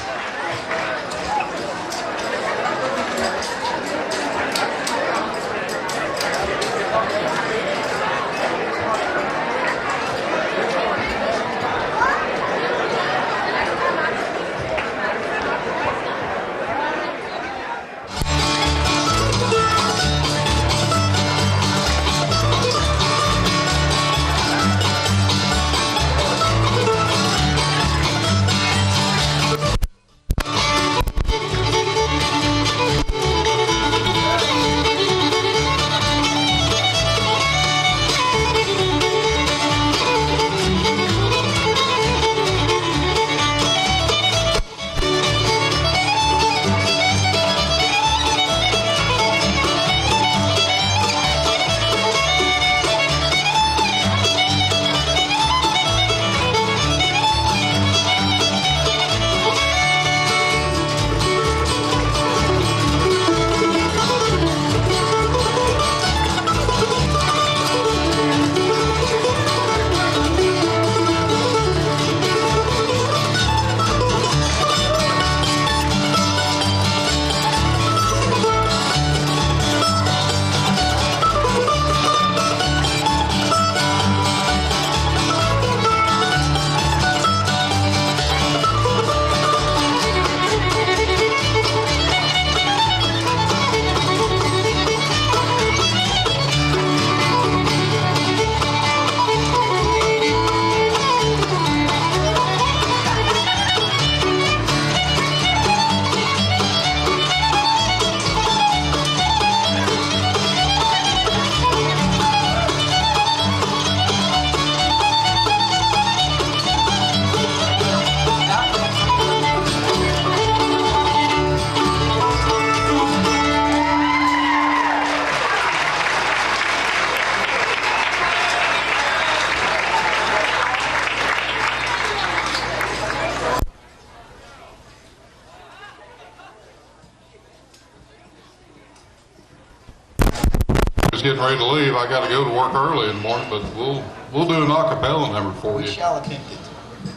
everybody's getting ready to leave. I got to go to work early in the morning, but we'll do an a cappella number for We you. shall attempt it.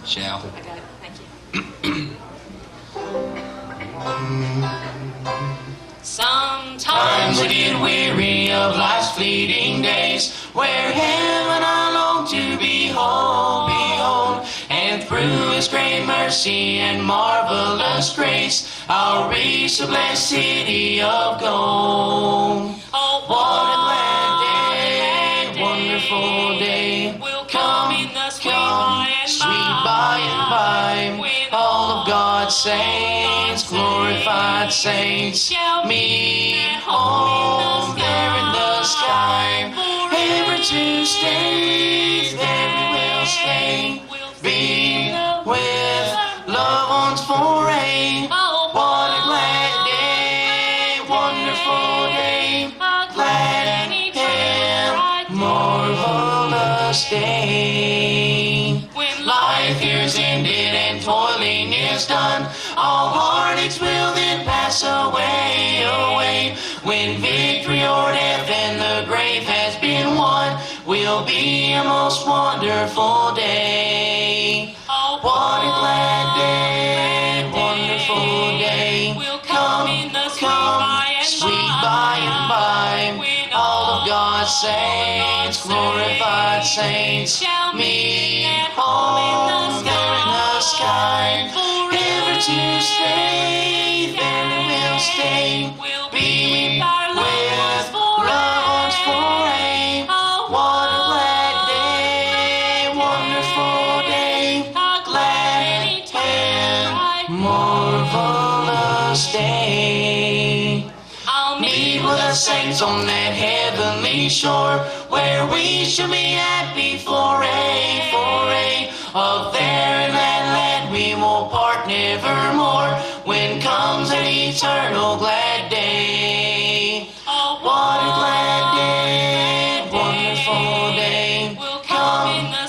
Shall. I got it. Thank you. Sometimes I get weary of life's fleeting days, where heaven I long to behold, and through His great mercy and marvelous grace, I'll reach the blessed city of gold. Oh, What a glad day, wonderful day, will come in the sweet by and by, when all of God's saints, glorified saints, shall meet home there in the sky, ever to stay, there we will stay, be with loved ones for a what a glad day, wonderful day, glad and marvelous day. when Life here's ended and toiling is done, all heartaches will then pass away. When victory or death and the grave has been won, will be a most wonderful day. What a glad day, wonderful day, will come in the sweet by and by, when all of God's saints, glorified saints, shall meet home in the there in the sky, forever ever to stay, there we will stay, will be with our with loved loved ones for a what a glad day, wonderful day, glad and marvelous day. I'll Meet with the saints on that heavenly shore, where we shall be happy for a of there in that land we won't part nevermore, when comes an eternal glad day. What a glad day, wonderful day, will come in the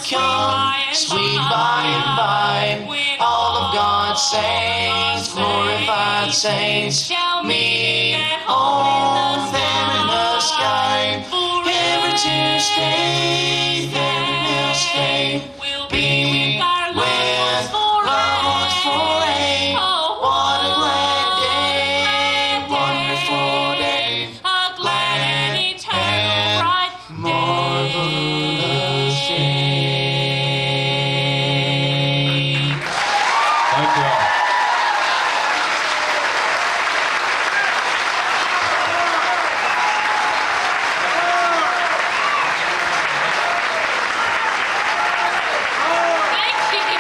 sweet by and by, all of God's saints, glorified saints, shall meet home there in the sky, ever to stay, there we will stay, be with loved ones for a what a glad day, wonderful day, glad and marvelous day. Thank y'all. Thank you.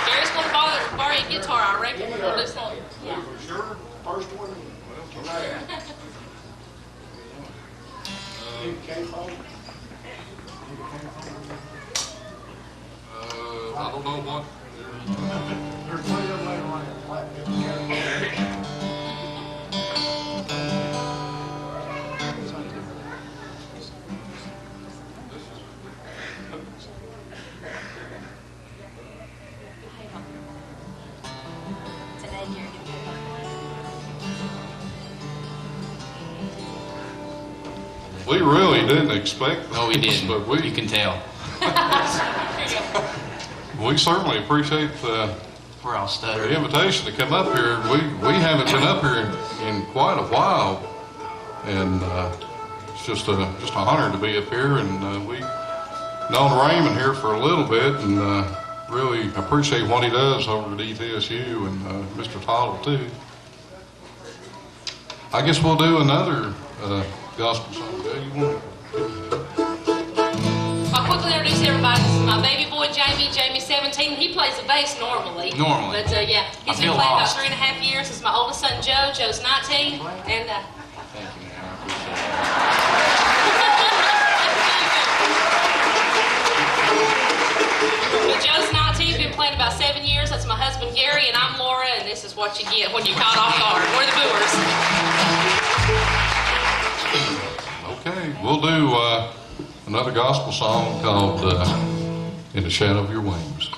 Gary's gonna borrow your guitar, I reckon. We'll do something. Yeah. Sure, first one. I don't know what. Today, Gary, We really didn't expect No, we this, didn't. but You can tell. we certainly appreciate the We're all stuttering. invitation to come up here. We haven't been up here in quite a while, and it's just an honor to be up here. And we've known Raymond here for a little bit, and really appreciate what he does over at ETSU, and Mr. Tottle too. I guess we'll do another gospel song. Dale, you want? I'll quickly introduce everybody. This is my baby boy, Jamie. Jamie's 17. He plays the bass normally. Normally. But yeah, I he's been feel playing lost. about 3.5 years. This is my oldest son, Joe. Joe's 19. And Thank you, man. I appreciate it. but Joe's 19. He's been playing about 7 years. That's my husband, Gary, and I'm Laura. And this is what you get when you're caught off guard. We're the Boers. Okay, we'll do another gospel song called In the Shadow of Your Wings.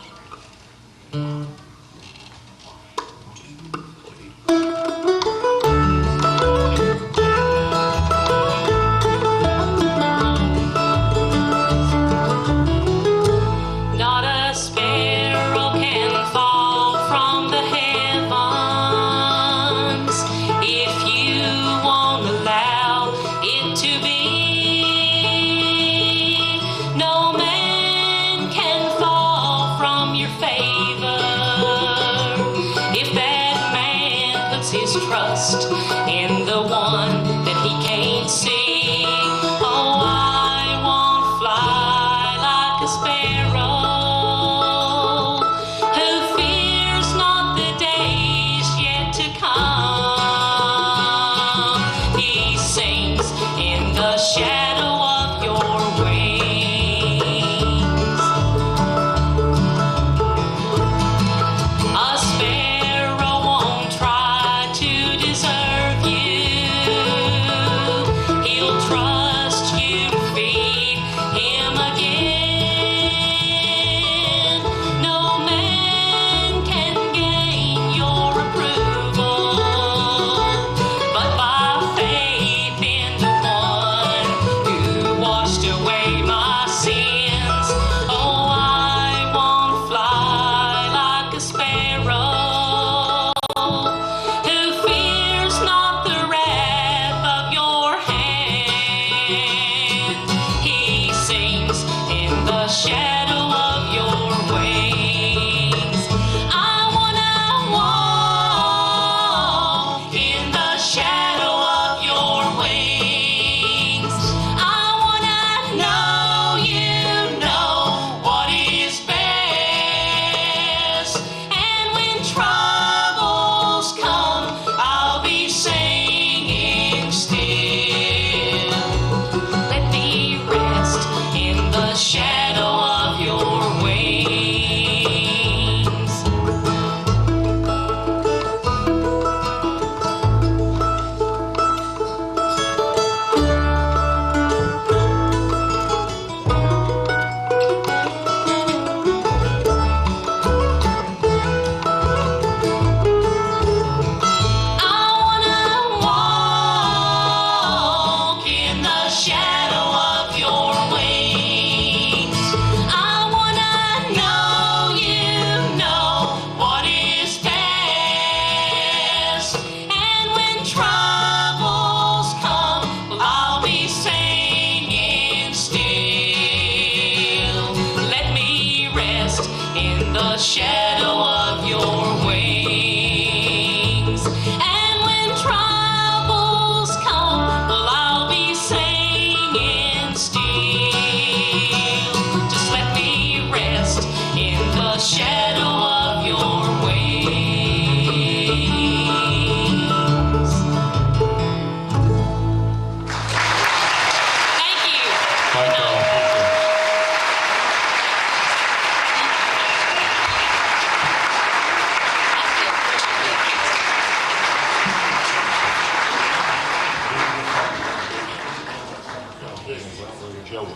banjo, and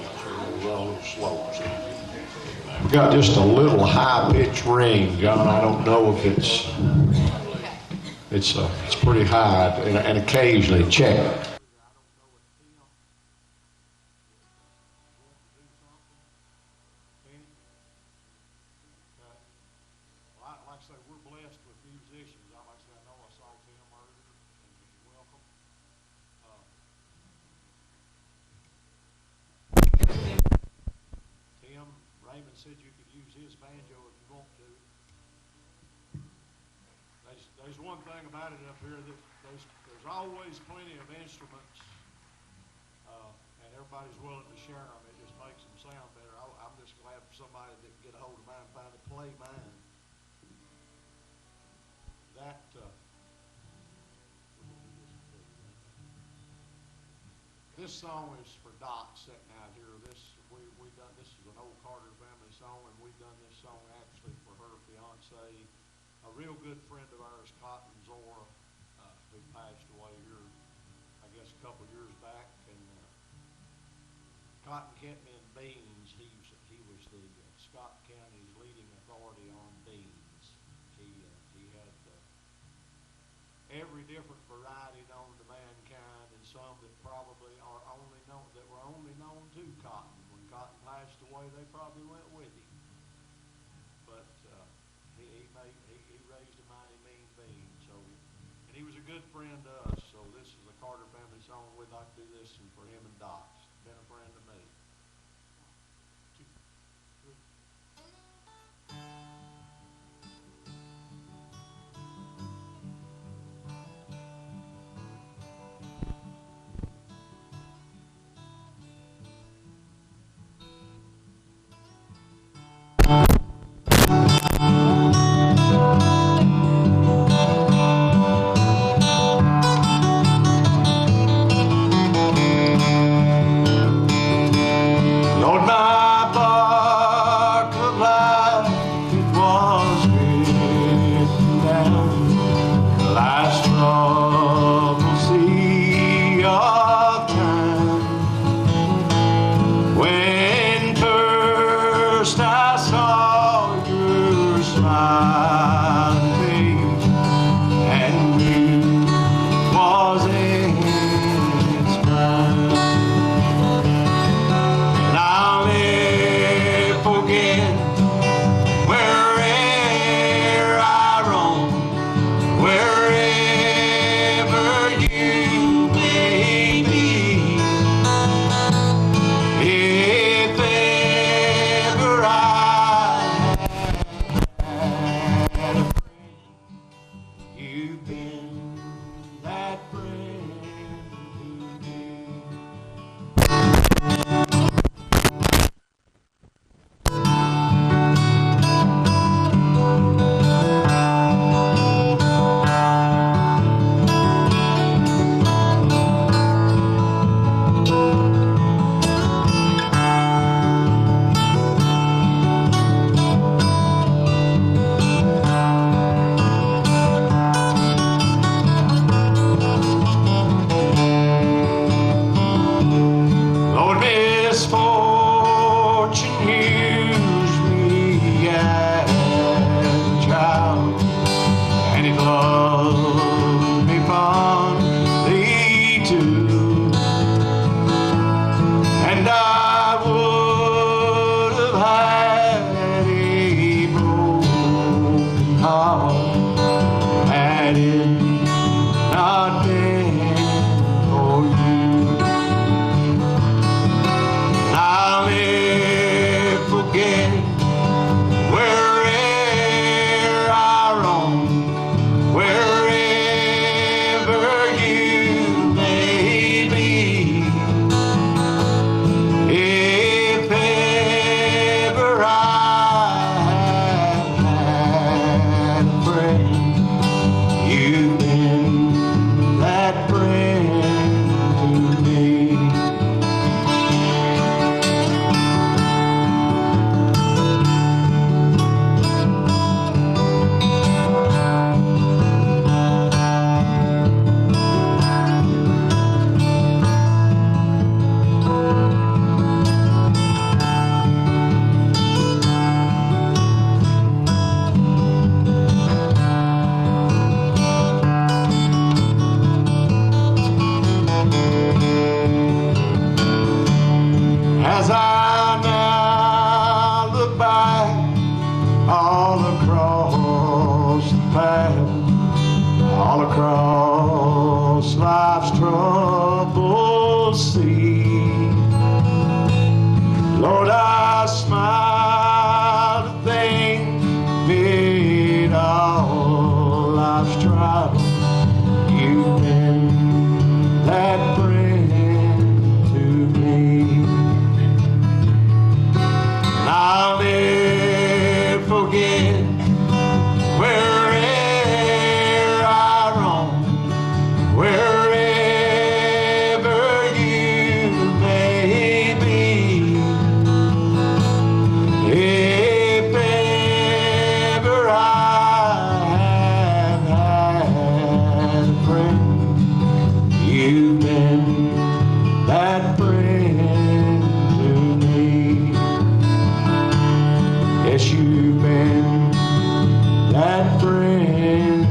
we'll run a little slow. So. We got just a little high-pitched ring, John. I don't know if it's pretty high, and occasionally check. Like I say, we're blessed with musicians. Like I say, I know I saw Tim earlier, and he's welcome. Tim, Raymond said you could use his banjo if you want to. There's one thing about it up here that there's always plenty of instruments, and everybody's willing to share them. It just makes them sound better. I'm just glad for somebody that can get a hold of mine and finally play mine. This song is for Dot sitting out here. This is an old Carter family song, and we've done this song actually for her fiance, a real good friend of ours, Cotton Zora, who passed away here, I guess, a couple years back. And Cotton kept me in beans. He was the Scott County's leading authority on beans. He had every different variety known to mankind, and some that probably were only known to Cotton. When Cotton passed away, they probably went with him. But he raised a mighty mean being. So, and he was a good friend to us. So this is a Carter family song. We'd like to do this and for him and Doc. Been a friend to me. will see. Lord, I smile to think mid all life's trial, you've been that friend to me. And I'll never forget wherever I roam, wherever you may be. If ever I have had a friend, you've been that friend to me. Yes, you've been that friend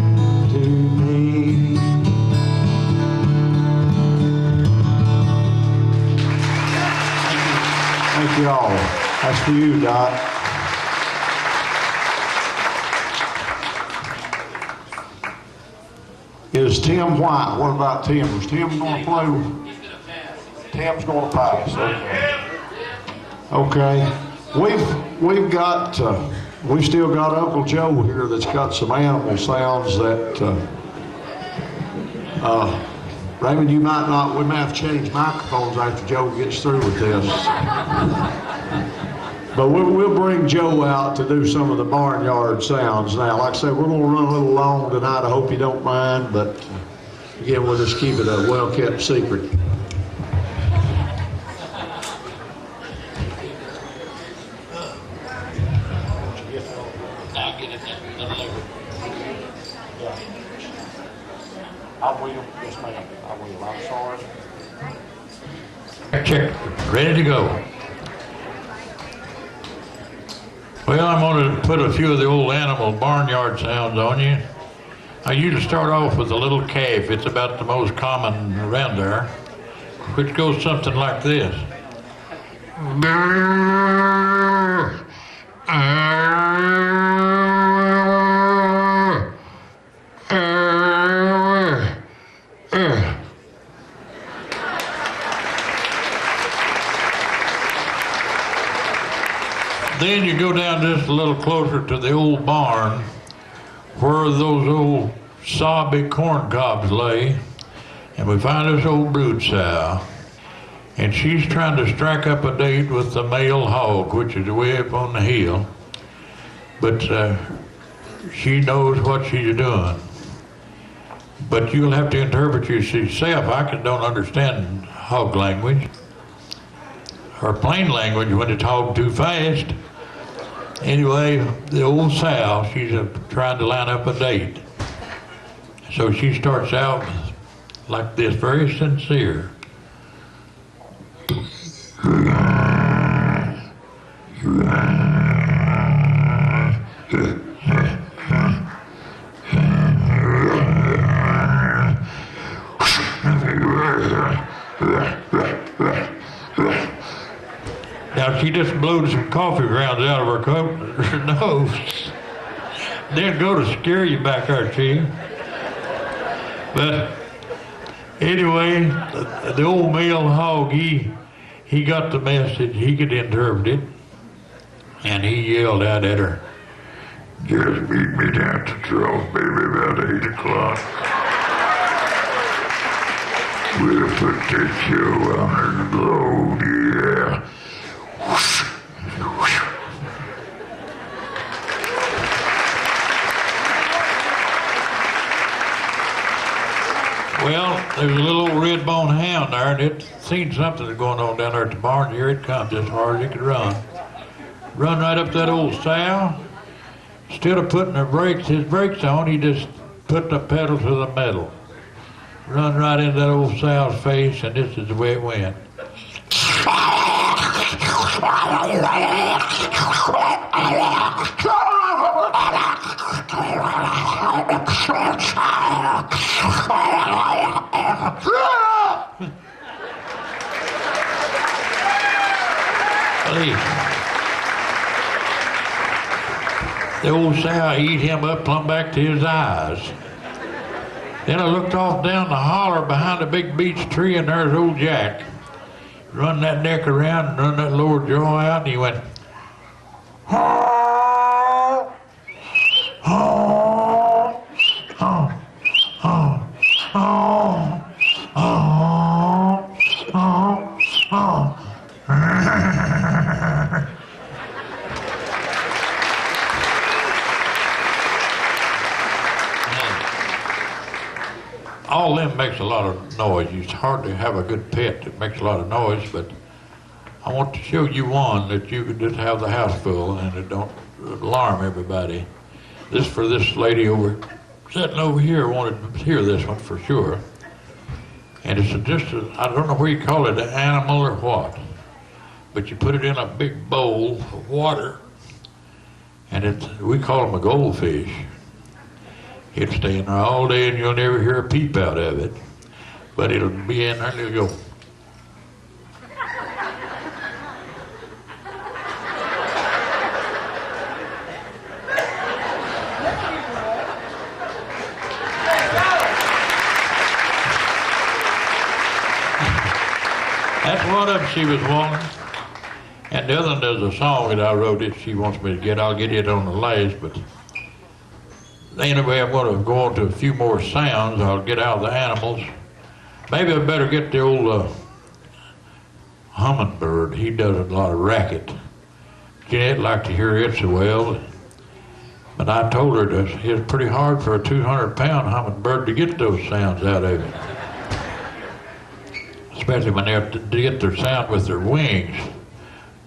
to me. Thank you all. That's for you, Doc. Is Tim White? What about Tim? Is Tim going to play? Tim's going to pass. Okay. We've got we still got Uncle Joe here that's got some animal sounds that Raymond, we might have to change microphones after Joe gets through with this. But we'll bring Joe out to do some of the barnyard sounds now. Like I said, we're going to run a little long tonight. I hope you don't mind, but again, we'll just keep it a well-kept secret. I'll get it there a little later. I will. Yes, ma'am. I will. I'm sorry. Check. Ready to go. Well, I'm going to put a few of the old animal barnyard sounds on you. I usually start off with a little calf. It's about the most common around there, which goes something like this. Then you go down just a little closer to the old barn where those old sobby corn cobs lay, and we find this old brood sow, and she's trying to strike up a date with the male hog, which is way up on the hill, but she knows what she's doing. But you'll have to interpret yourself. I don't understand hog language, or plain language when it's hogged too fast. Anyway, the old sow, she's trying to line up a date. So she starts out like this, very sincere. Now she just blowed some coffee grounds out of her nose. Didn't go to scare you back there, Chief. But anyway, the old male hog, he got the message. He could interpret it, and he yelled out at her, "Just meet me down at the trough, baby, about 8 o'clock. We'll put this show on the load, yeah." Well, there's a little old red-bone hound there, and it seen something going on down there at the barn. Here it comes, as hard as it could run. Run right up that old sow. Instead of putting his brakes on, he just put the pedal to the metal. Run right into that old sow's face, and this is the way it went. The old sow eat him up plumb back to his eyes. Then I looked off down the holler behind a big beech tree, and there's old Jack. Run that neck around and run that lower jaw out, and he went, "Haw, haw, haw, haw, haw, haw, haw, haw." All them makes a lot of noise. It's hard to have a good pet that makes a lot of noise, but I want to show you one that you can just have the house full and it don't alarm everybody. This for this lady sitting over here wanted to hear this one for sure. And it's I don't know where you call it, an animal or what, but you put it in a big bowl of water, and we call them a goldfish. It'll stay in there all day and you'll never hear a peep out of it. But it'll be in there and it'll go. That's one of them she was wanting. And the other one, there's a song that I wrote that she wants me to get. I'll get it on the last, but anyway, I'm going to go on to a few more sounds. I'll get out of the animals. Maybe I better get the old hummingbird. He does a lot of racket. Jeanette liked to hear it so well, but I told her that it's pretty hard for a 200-pound hummingbird to get those sounds out of it, especially when they have to get their sound with their wings,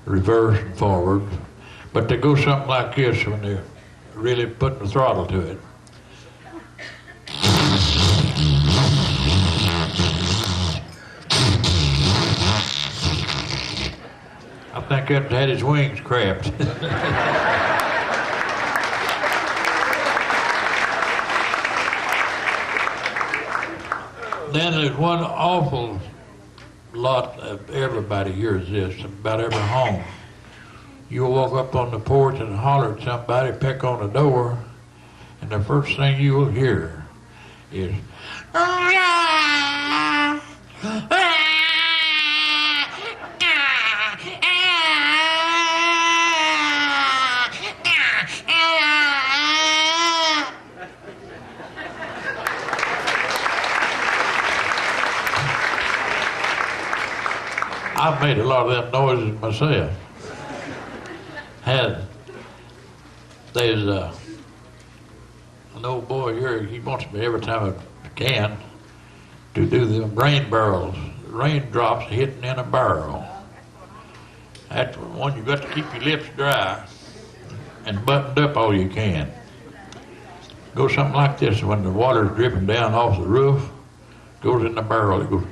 reverse and forward. But they go something like this when they're really putting the throttle to it. I think that had his wings cracked. Then there's one awful lot of everybody hears this, about every home. You'll walk up on the porch and holler at somebody, peck on the door, and the first thing you'll hear is, I've made a lot of them noises myself. There's an old boy here, he wants me every time I can to do the rain barrels, raindrops hitting in a barrel. That's one you got to keep your lips dry and buttoned up all you can. Go something like this: when the water's dripping down off the roof, goes in the barrel, it goes.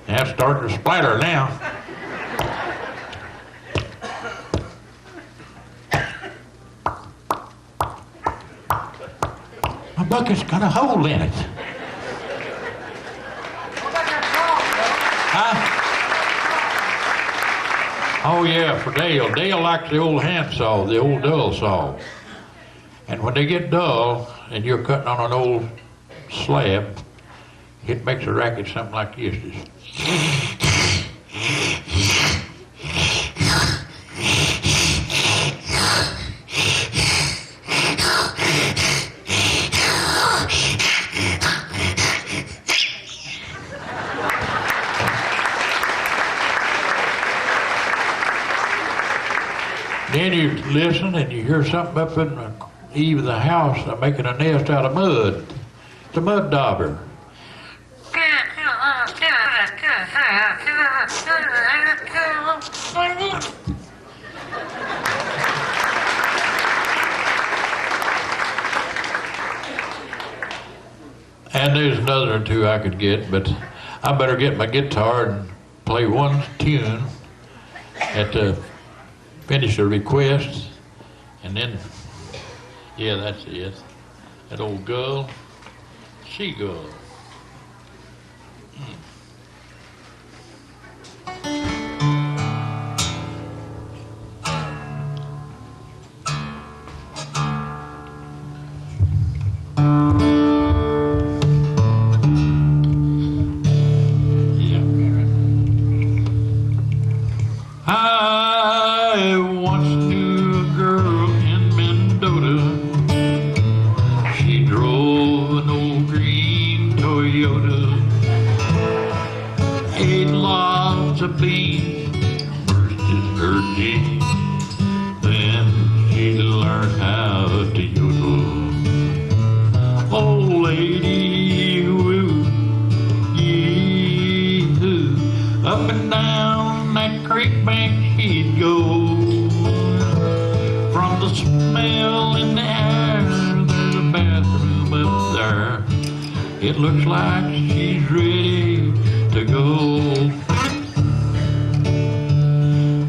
That's starting to splatter now. My bucket's got a hole in it. Huh? Oh yeah, for Dale. Dale likes the old handsaw, the old dull saw. And when they get dull and you're cutting on an old slab, it makes a racket something like this. Then you listen and you hear something up in the eave of the house making a nest out of mud. It's a mud dauber. And there's another or two I could get, but I better get my guitar and play one tune at the finish a request, and then, yeah, that's it. That old girl, she girl. It looks like she's ready to go.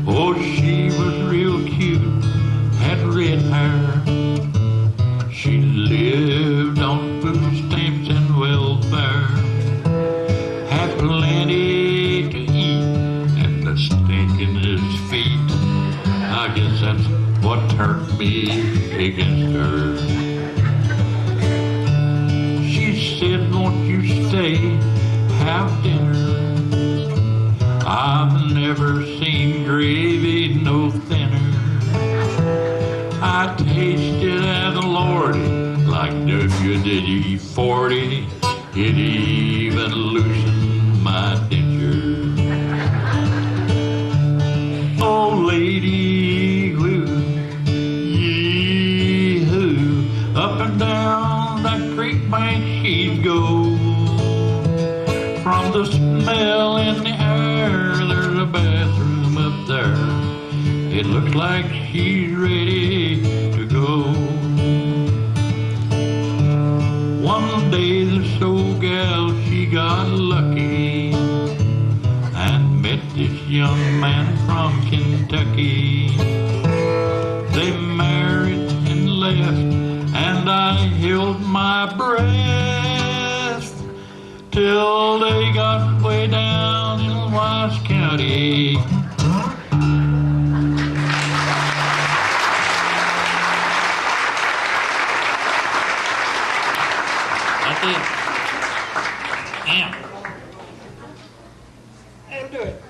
Oh, she was real cute, had red hair. She lived on food stamps and welfare. Had plenty to eat and the stink in his feet. I guess that's what turned me against her. She said, won't you stay, have dinner? I've never seen gravy no thinner. I tasted as a lordy like WD-40. It even loosened my denture. Oh, lady, woo, yee-hoo, up and down that creek bank she'd go. From the smell in the air, there's a bathroom up there. It looks like she's ready to go. One day this old gal, she got lucky and met this young man from Kentucky. They married and left, and I held my breath till they got way down in Wise County. That's it. Damn. That'll do it.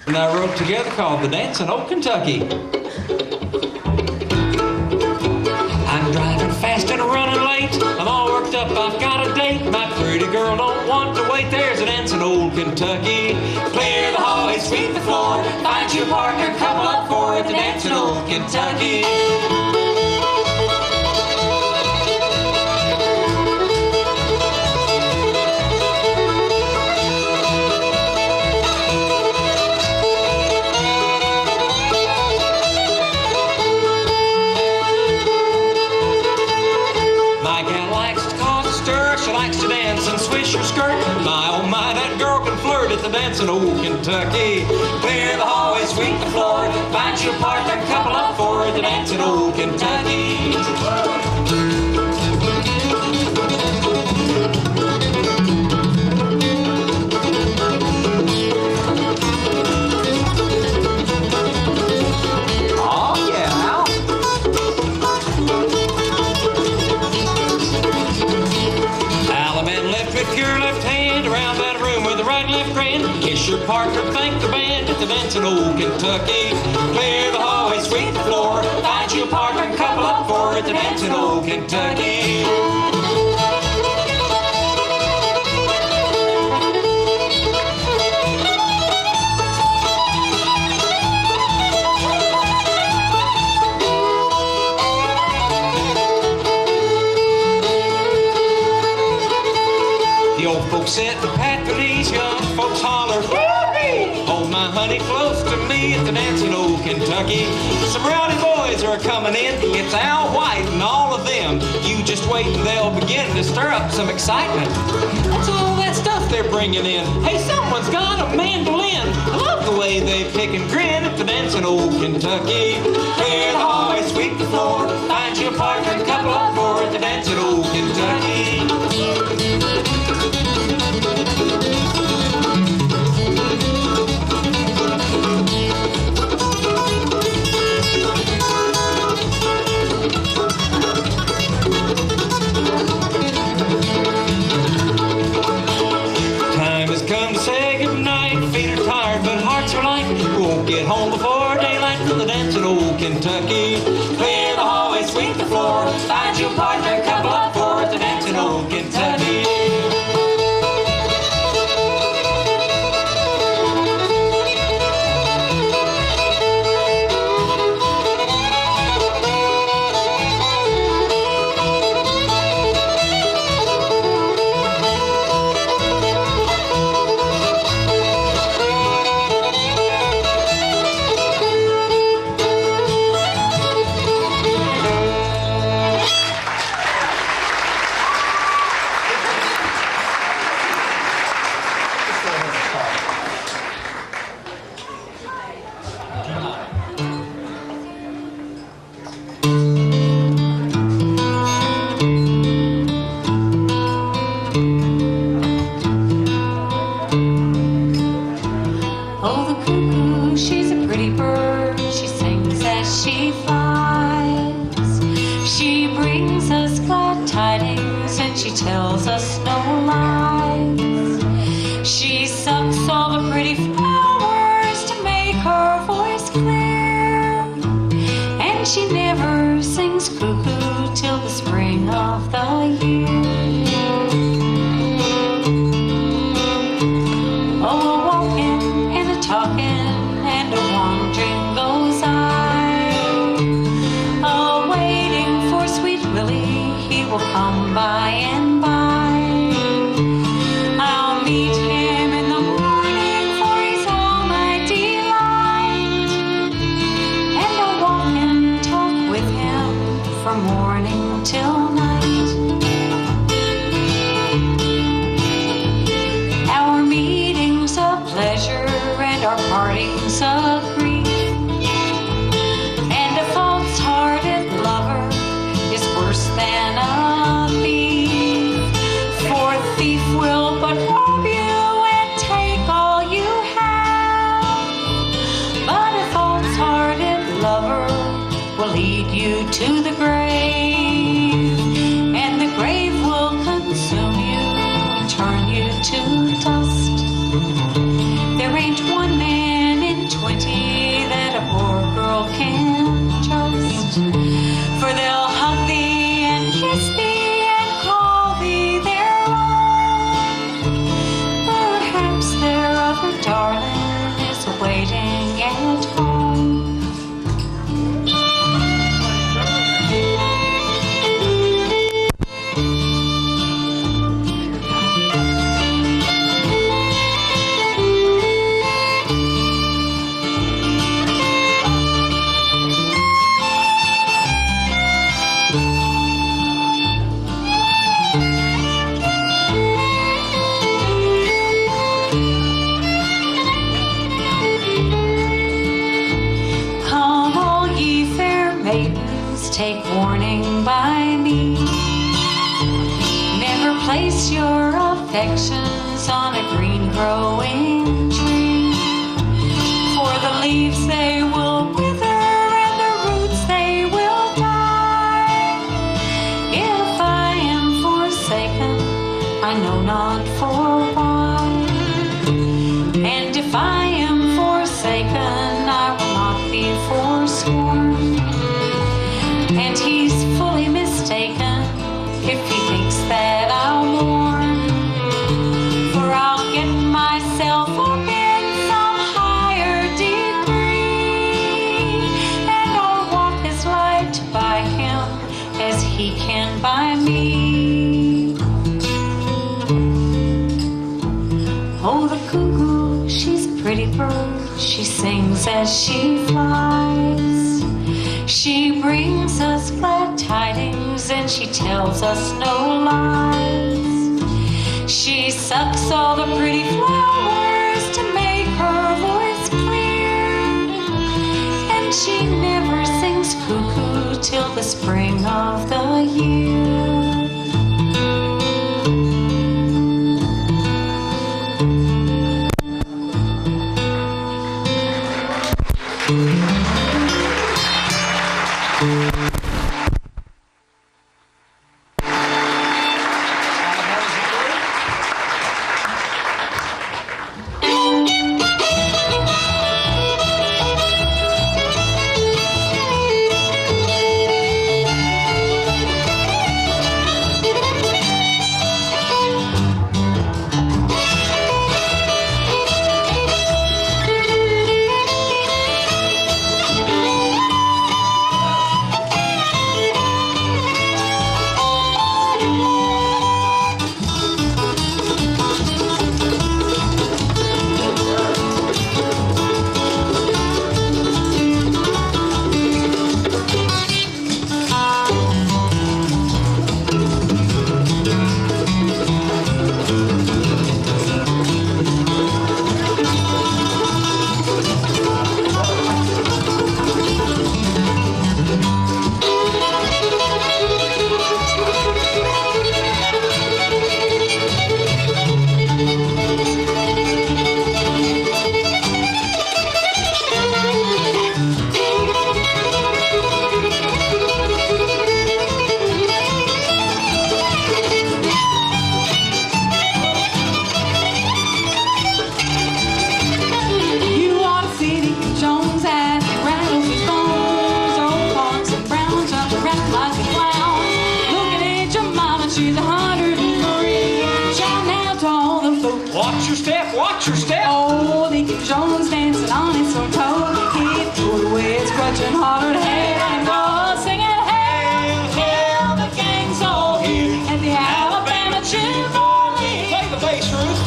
And I wrote together called The Dancing Old Kentucky. I'm driving fast and running late. I'm all worked up, I've got a date. My pretty girl don't want to wait. There's a dancing old Kentucky. Clear the hallway, sweep the floor. Find your partner, couple up for it. The dancing old Kentucky. My gal likes to cause a stir. She likes to dance and swish her skirt. My, oh my, that girl can flirt at the dancing old Kentucky. Clear the hallway, sweep the floor. Find your partner, couple up for the dancing old Kentucky. Oh yeah. Alabama left with your left hand around that room with the right left grand. Kiss your partner, thank the band at the dancing old Kentucky. Clear the hallway, sweep the floor. Find your partner, couple up for it, the dancing old Kentucky. The old folks sit and pat their knees, young folks holler, whoopee! Hold my honey close to me at the dancing old Kentucky. Some rowdy boys are coming in, it's Al White and all of them. You just wait and they'll begin to stir up some excitement. What's all that stuff they're bringing in? Hey, someone's got a mandolin. I love the way they pick and grin at the dancing old Kentucky. Clear the hallway, sweep the floor. Find your partner, couple up for it, the dancing old Kentucky. Time has come to say goodnight. Feet are tired, but hearts are light. We won't get home before daylight from the dancing old Kentucky. Clear the hallway, sweep the floor. Find your partner, couple up for it, the dancing old Kentucky. she flies. She brings us glad tidings and she tells us no lies. She sucks all the pretty flowers to make her voice clear, and she never sings cuckoo till the spring of the year. Oh, a walking and a talking and a wandering goes I, a waiting for sweet Willie, he will come by and by. I'll meet him in the morning, for he's all my delight, and I'll walk and talk with him from morning till night. Our meetings a pleasure and our partings a grief, and a false-hearted lover is worse than a thief. For a thief will but rob you and take all you have, but a false-hearted lover will lead you to the grave, and the grave will consume you and turn you to dust. There ain't one man in 20 that a poor girl can trust, for they'll hug thee and kiss thee and call thee their own. Perhaps their other darling is waiting at home. Come all ye fair maidens, take warning by me. Never place your affections on a green growing tree, for the leaves they will wither and the roots they will die. If I am forsaken, I know not for why, and if I am forsaken, I will not be forsworn. And he's fully mistaken if he thinks that I'll mourn, for I'll get myself up in some higher degree, and I'll walk as light by him as he can by me. Oh, the cuckoo, she's a pretty bird, she sings as she flies. She brings us glad tidings and she tells us no lies. She sucks all the pretty flowers to make her voice clear, and she never sings cuckoo till the spring of the year. watch your step. Oh, Deacon Jones dancing on his sore toe. He pulled away his crutch and hollered, hey, and go singing, hail, hail, the gang's all here at the Alabama Jubilee. Play the bass, Ruth.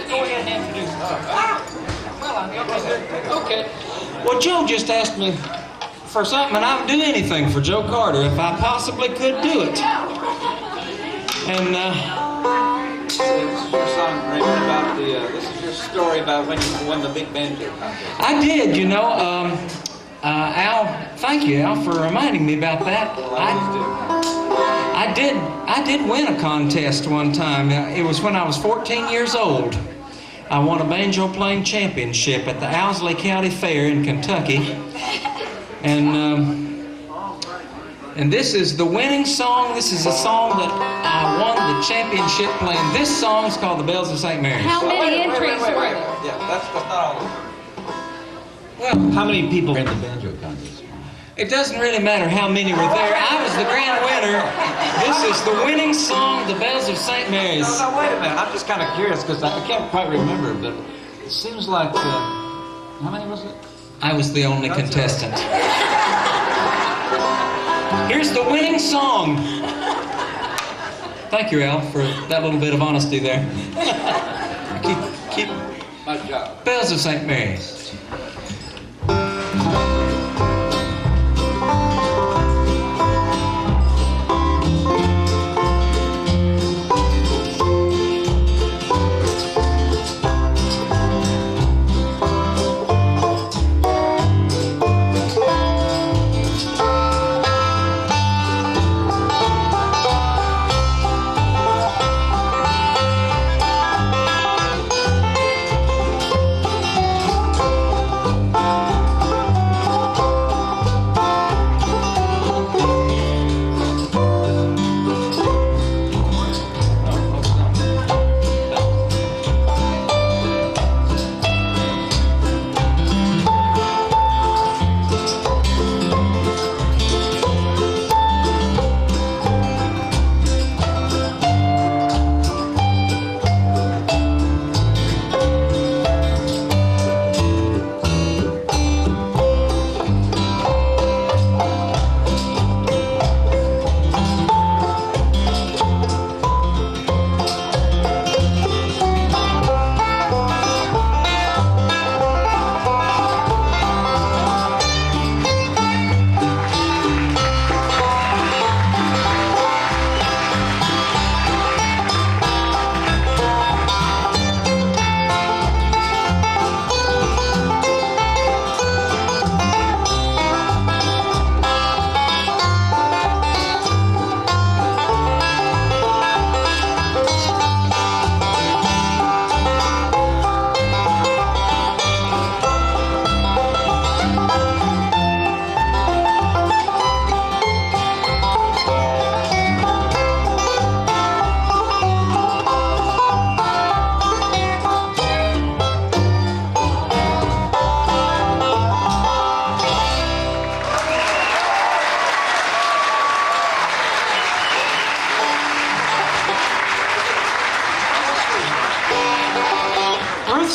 Go ahead and introduce. Okay. Well, Joe just asked me for something, and I would do anything for Joe Carter if I possibly could do it. And This is your song, Raymond, about this is your story about when you won the big banjo contest. I did, you know. Al, thank you, Al, for reminding me about that. I did win a contest one time. It was when I was 14 years old. I won a banjo playing championship at the Owsley County Fair in Kentucky. And this is the winning song. This is a song that I won the championship playing. This song's called The Bells of St. Mary's. How many entries were there? Yeah, that's not all of them. Well, How many people in the banjo contest? it doesn't really matter how many were there. I was the grand winner. This is the winning song, The Bells of St. Mary's. No, wait a minute. I'm just kind of curious because I can't quite remember, but it seems like how many was it? I was the only contestant. Here's the winning song. Thank you, Al, for that little bit of honesty there. keep My job. Bells of St. Mary's.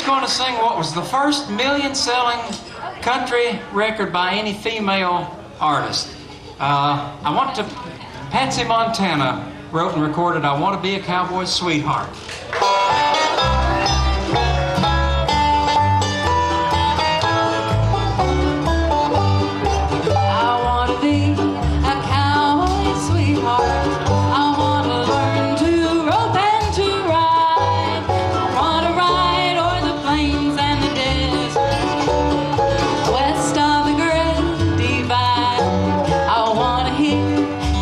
Going to sing what was the first million-selling country record by any female artist. I want to, Patsy Montana wrote and recorded I Want to Be a Cowboy's Sweetheart. I want to be a cowboy's sweetheart. I want to learn to rope and to ride. I want to ride o'er the plains and the desert, west of the Great Divide. I want to hear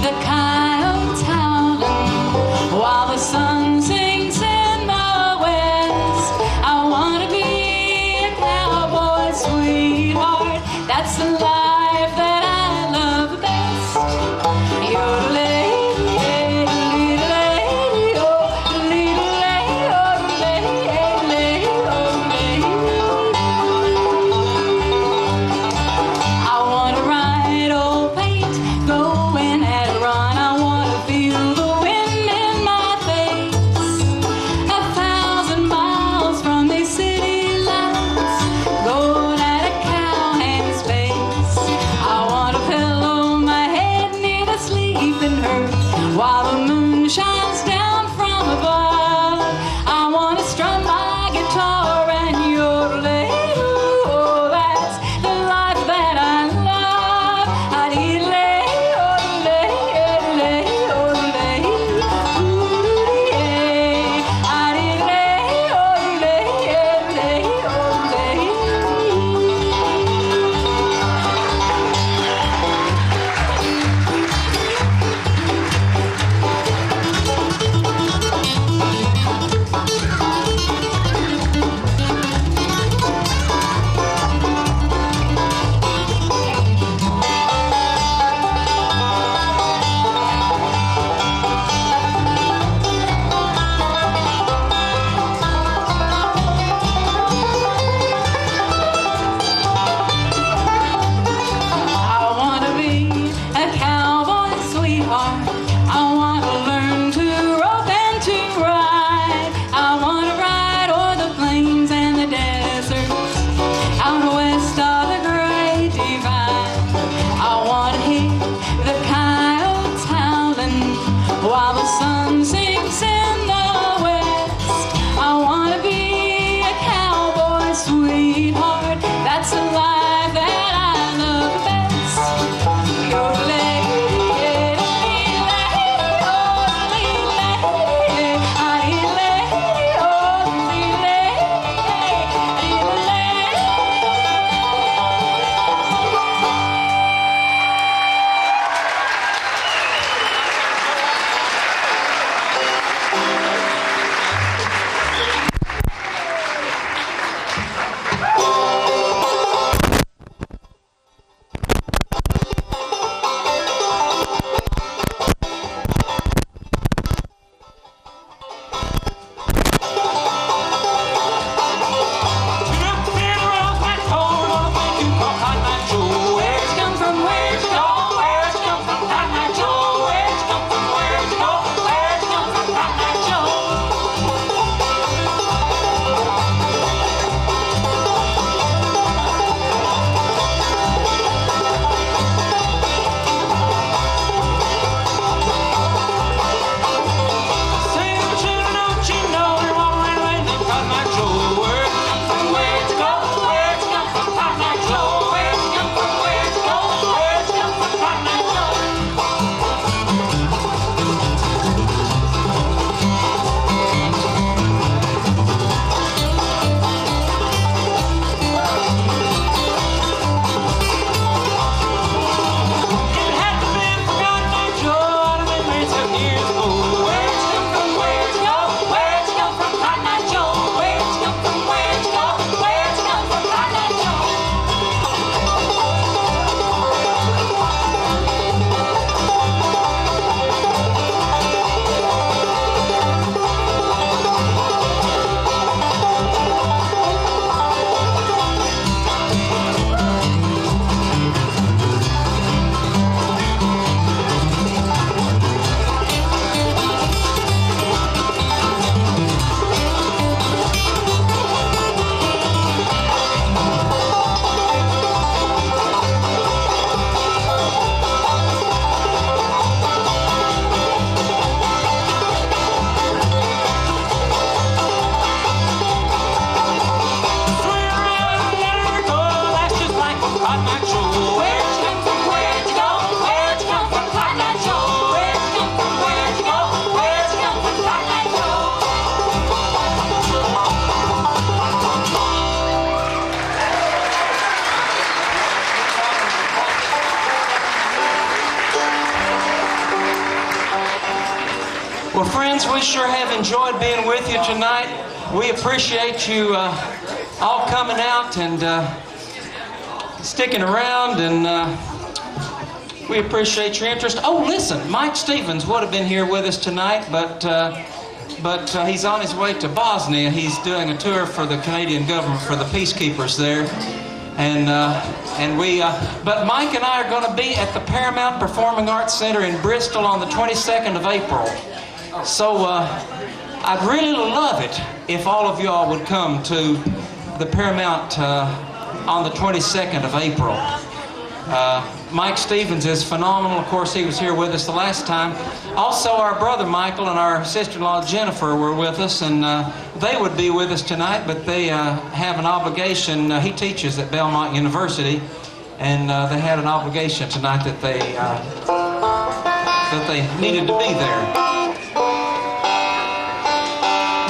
the coyotes howling while the sun sinks in the west. I want to be a cowboy's sweetheart. That's the life that I love best. I want to ride old paint, going at a run. I want to feel the wind in my face. 1,000 miles from these city lights, going at a cowhand's pace. Friends, we sure have enjoyed being with you tonight. We appreciate you all coming out and sticking around, and we appreciate your interest. Oh, listen, Mike Stevens would have been here with us tonight, but he's on his way to Bosnia. He's doing a tour for the Canadian government for the peacekeepers there, but Mike and I are going to be at the Paramount Performing Arts Center in Bristol on the 22nd of April. So I'd really love it if all of y'all would come to the Paramount on the 22nd of April. Mike Stevens is phenomenal. Of course, he was here with us the last time. Also, our brother Michael and our sister-in-law Jennifer were with us, and they would be with us tonight, but they have an obligation. He teaches at Belmont University, and they had an obligation tonight that they needed to be there.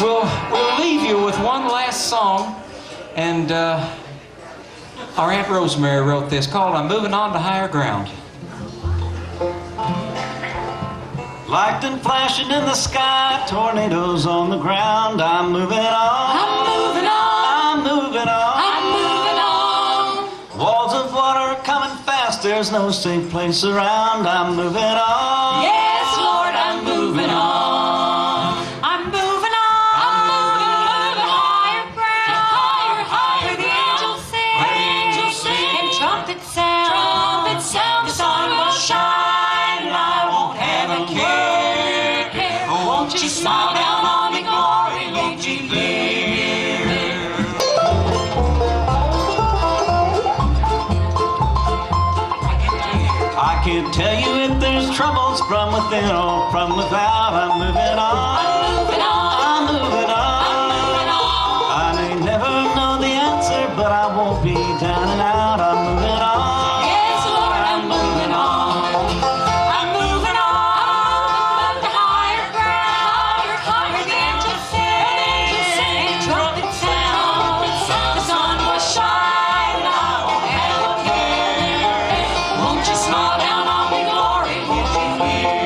We'll leave you with one last song, and our Aunt Rosemary wrote this, called I'm Moving On to Higher Ground. Lightning flashing in the sky, tornadoes on the ground. I'm moving on. I'm moving on. I'm moving on. I'm moving on. Walls of water coming fast, there's no safe place around. I'm moving on. Yes, Lord, I'm moving on. I'm moving on. I'm moving higher ground. Higher, higher, the angels sing. And trumpets sound. Trumpets sound. The sun will shine, and I won't have a care. Won't you smile down on me, glory, won't you hear? I can't tell you if there's troubles from within or from without. I'm moving on. I'm moving on. I'm moving on. I'm moving on. I may never know the answer, but I won't be down and out. I'm moving on. Yes, Lord, I'm moving on. I'm moving on to higher ground. Higher, higher, the angels sing. And trumpets sound. The sun will shine, and I won't have a care. Won't you smile down on me, glory, won't you hear?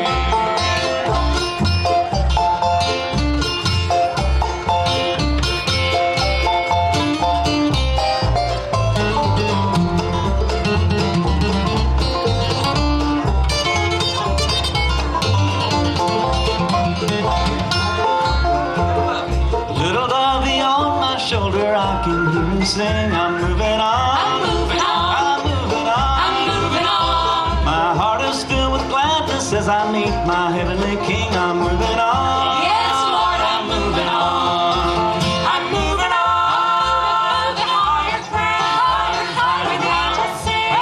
Little dovey on my shoulder, I can hear him sing. I'm moving on. I'm moving on. I'm moving on. I'm moving on. My heart is filled with gladness as I meet my heavenly King. I'm moving on. Yes, Lord, I'm moving on. I'm moving on to higher ground. Higher, the angels sing.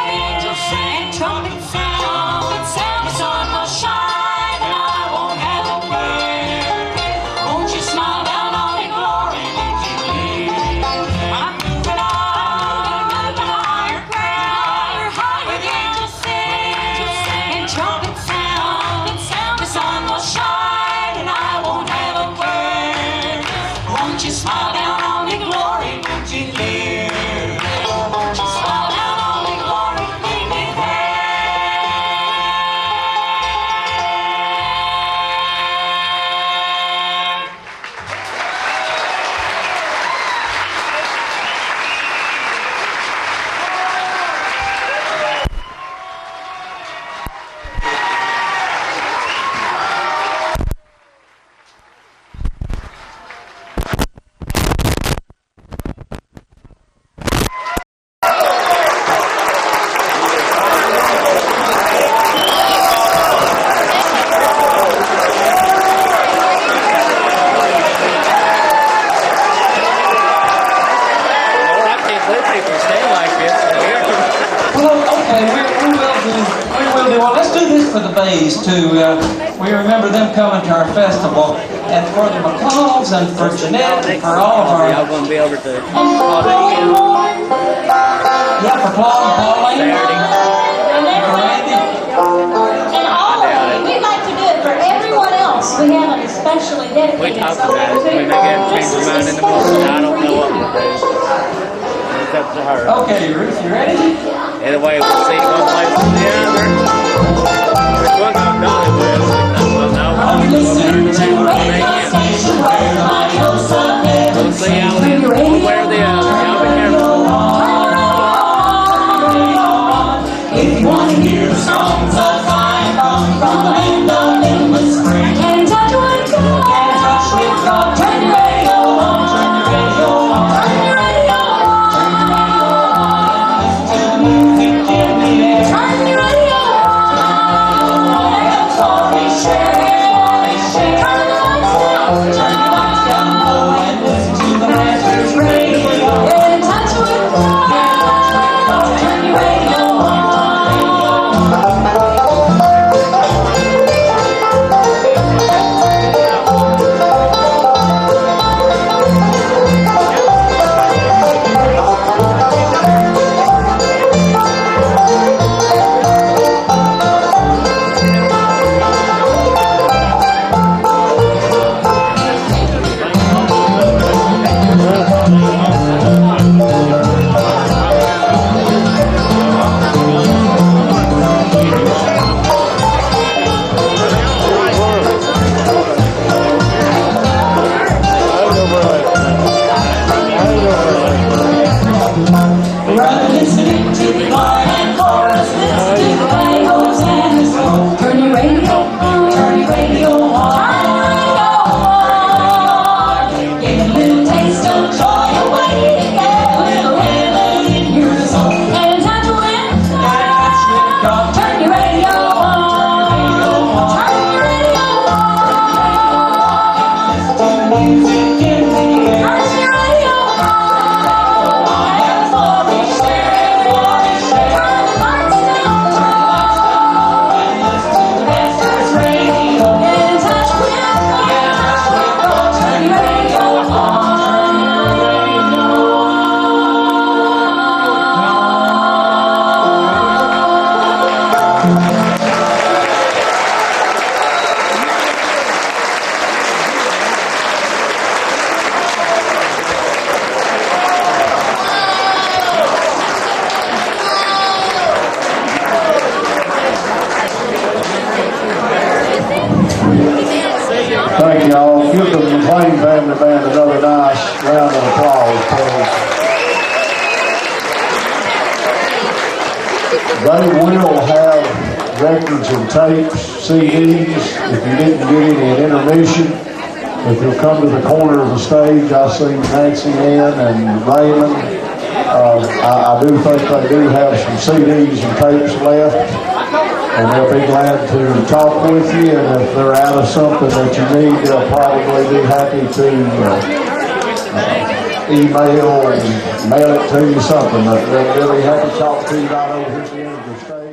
And trumpets sound. The sun will shine, and I won't have a care. Won't you smile down on me, glory, won't you hear? I'm moving on to higher ground. Higher, the angels sing. And trumpets sound. The sun will shine, and I won't have a word. Won't you smile down on me, glory, won't you hear? Won't you smile down on me, glory, leave me there. Well, okay, we will do. Well, let's do this for the Bays too. We remember them coming to our festival, and for the McLains and for Jeanette and for all of our. Y'all gonna be over to call it again? Yeah, for Claude and Pauline. Saturday. For Randy. And all of them, we'd like to do it for everyone else. We haven't especially dedicated. We talked about it. We may get change our mind in the morning. I don't know what we'll do. It's up to her. Okay, Ruth, you ready? Either way, we'll see one place or the other. We're going to Dollywood. Well, no. You're listening to a radio station where my hopes are living. Turn your radio on. If you want to hear the songs of fine from the land of endless spring. And touch with God. Turn your radio on. Turn your radio on. Turn your radio on. Listen to the music in the air. Turn your radio on. And story share. Turn the lights down. Turn the lights down low and listen to the Master's radio. Get in touch with God. Turn your radio on. Brother, listening to the choir and chorus, listen to the play, Hosanna song. Turn your radio on, turn your radio on, Get a little taste of joy away, get a little heaven in your soul. And touch with God, turn your radio on, turn your radio on. Listen to the music in the air. Turn your radio on. Thank y'all. Give the McLain family band another nice round of applause, please. They will have records and tapes, CDs, if you didn't get any at intermission. If you'll come to the corner of the stage, I see Nancy Ann and Raymond. I do think they do have some CDs and tapes left, and they'll be glad to talk with you, and if they're out of something that you need, they'll probably be happy to email and mail it to you, something. They'll be happy to talk to you right over here at the end of the stage.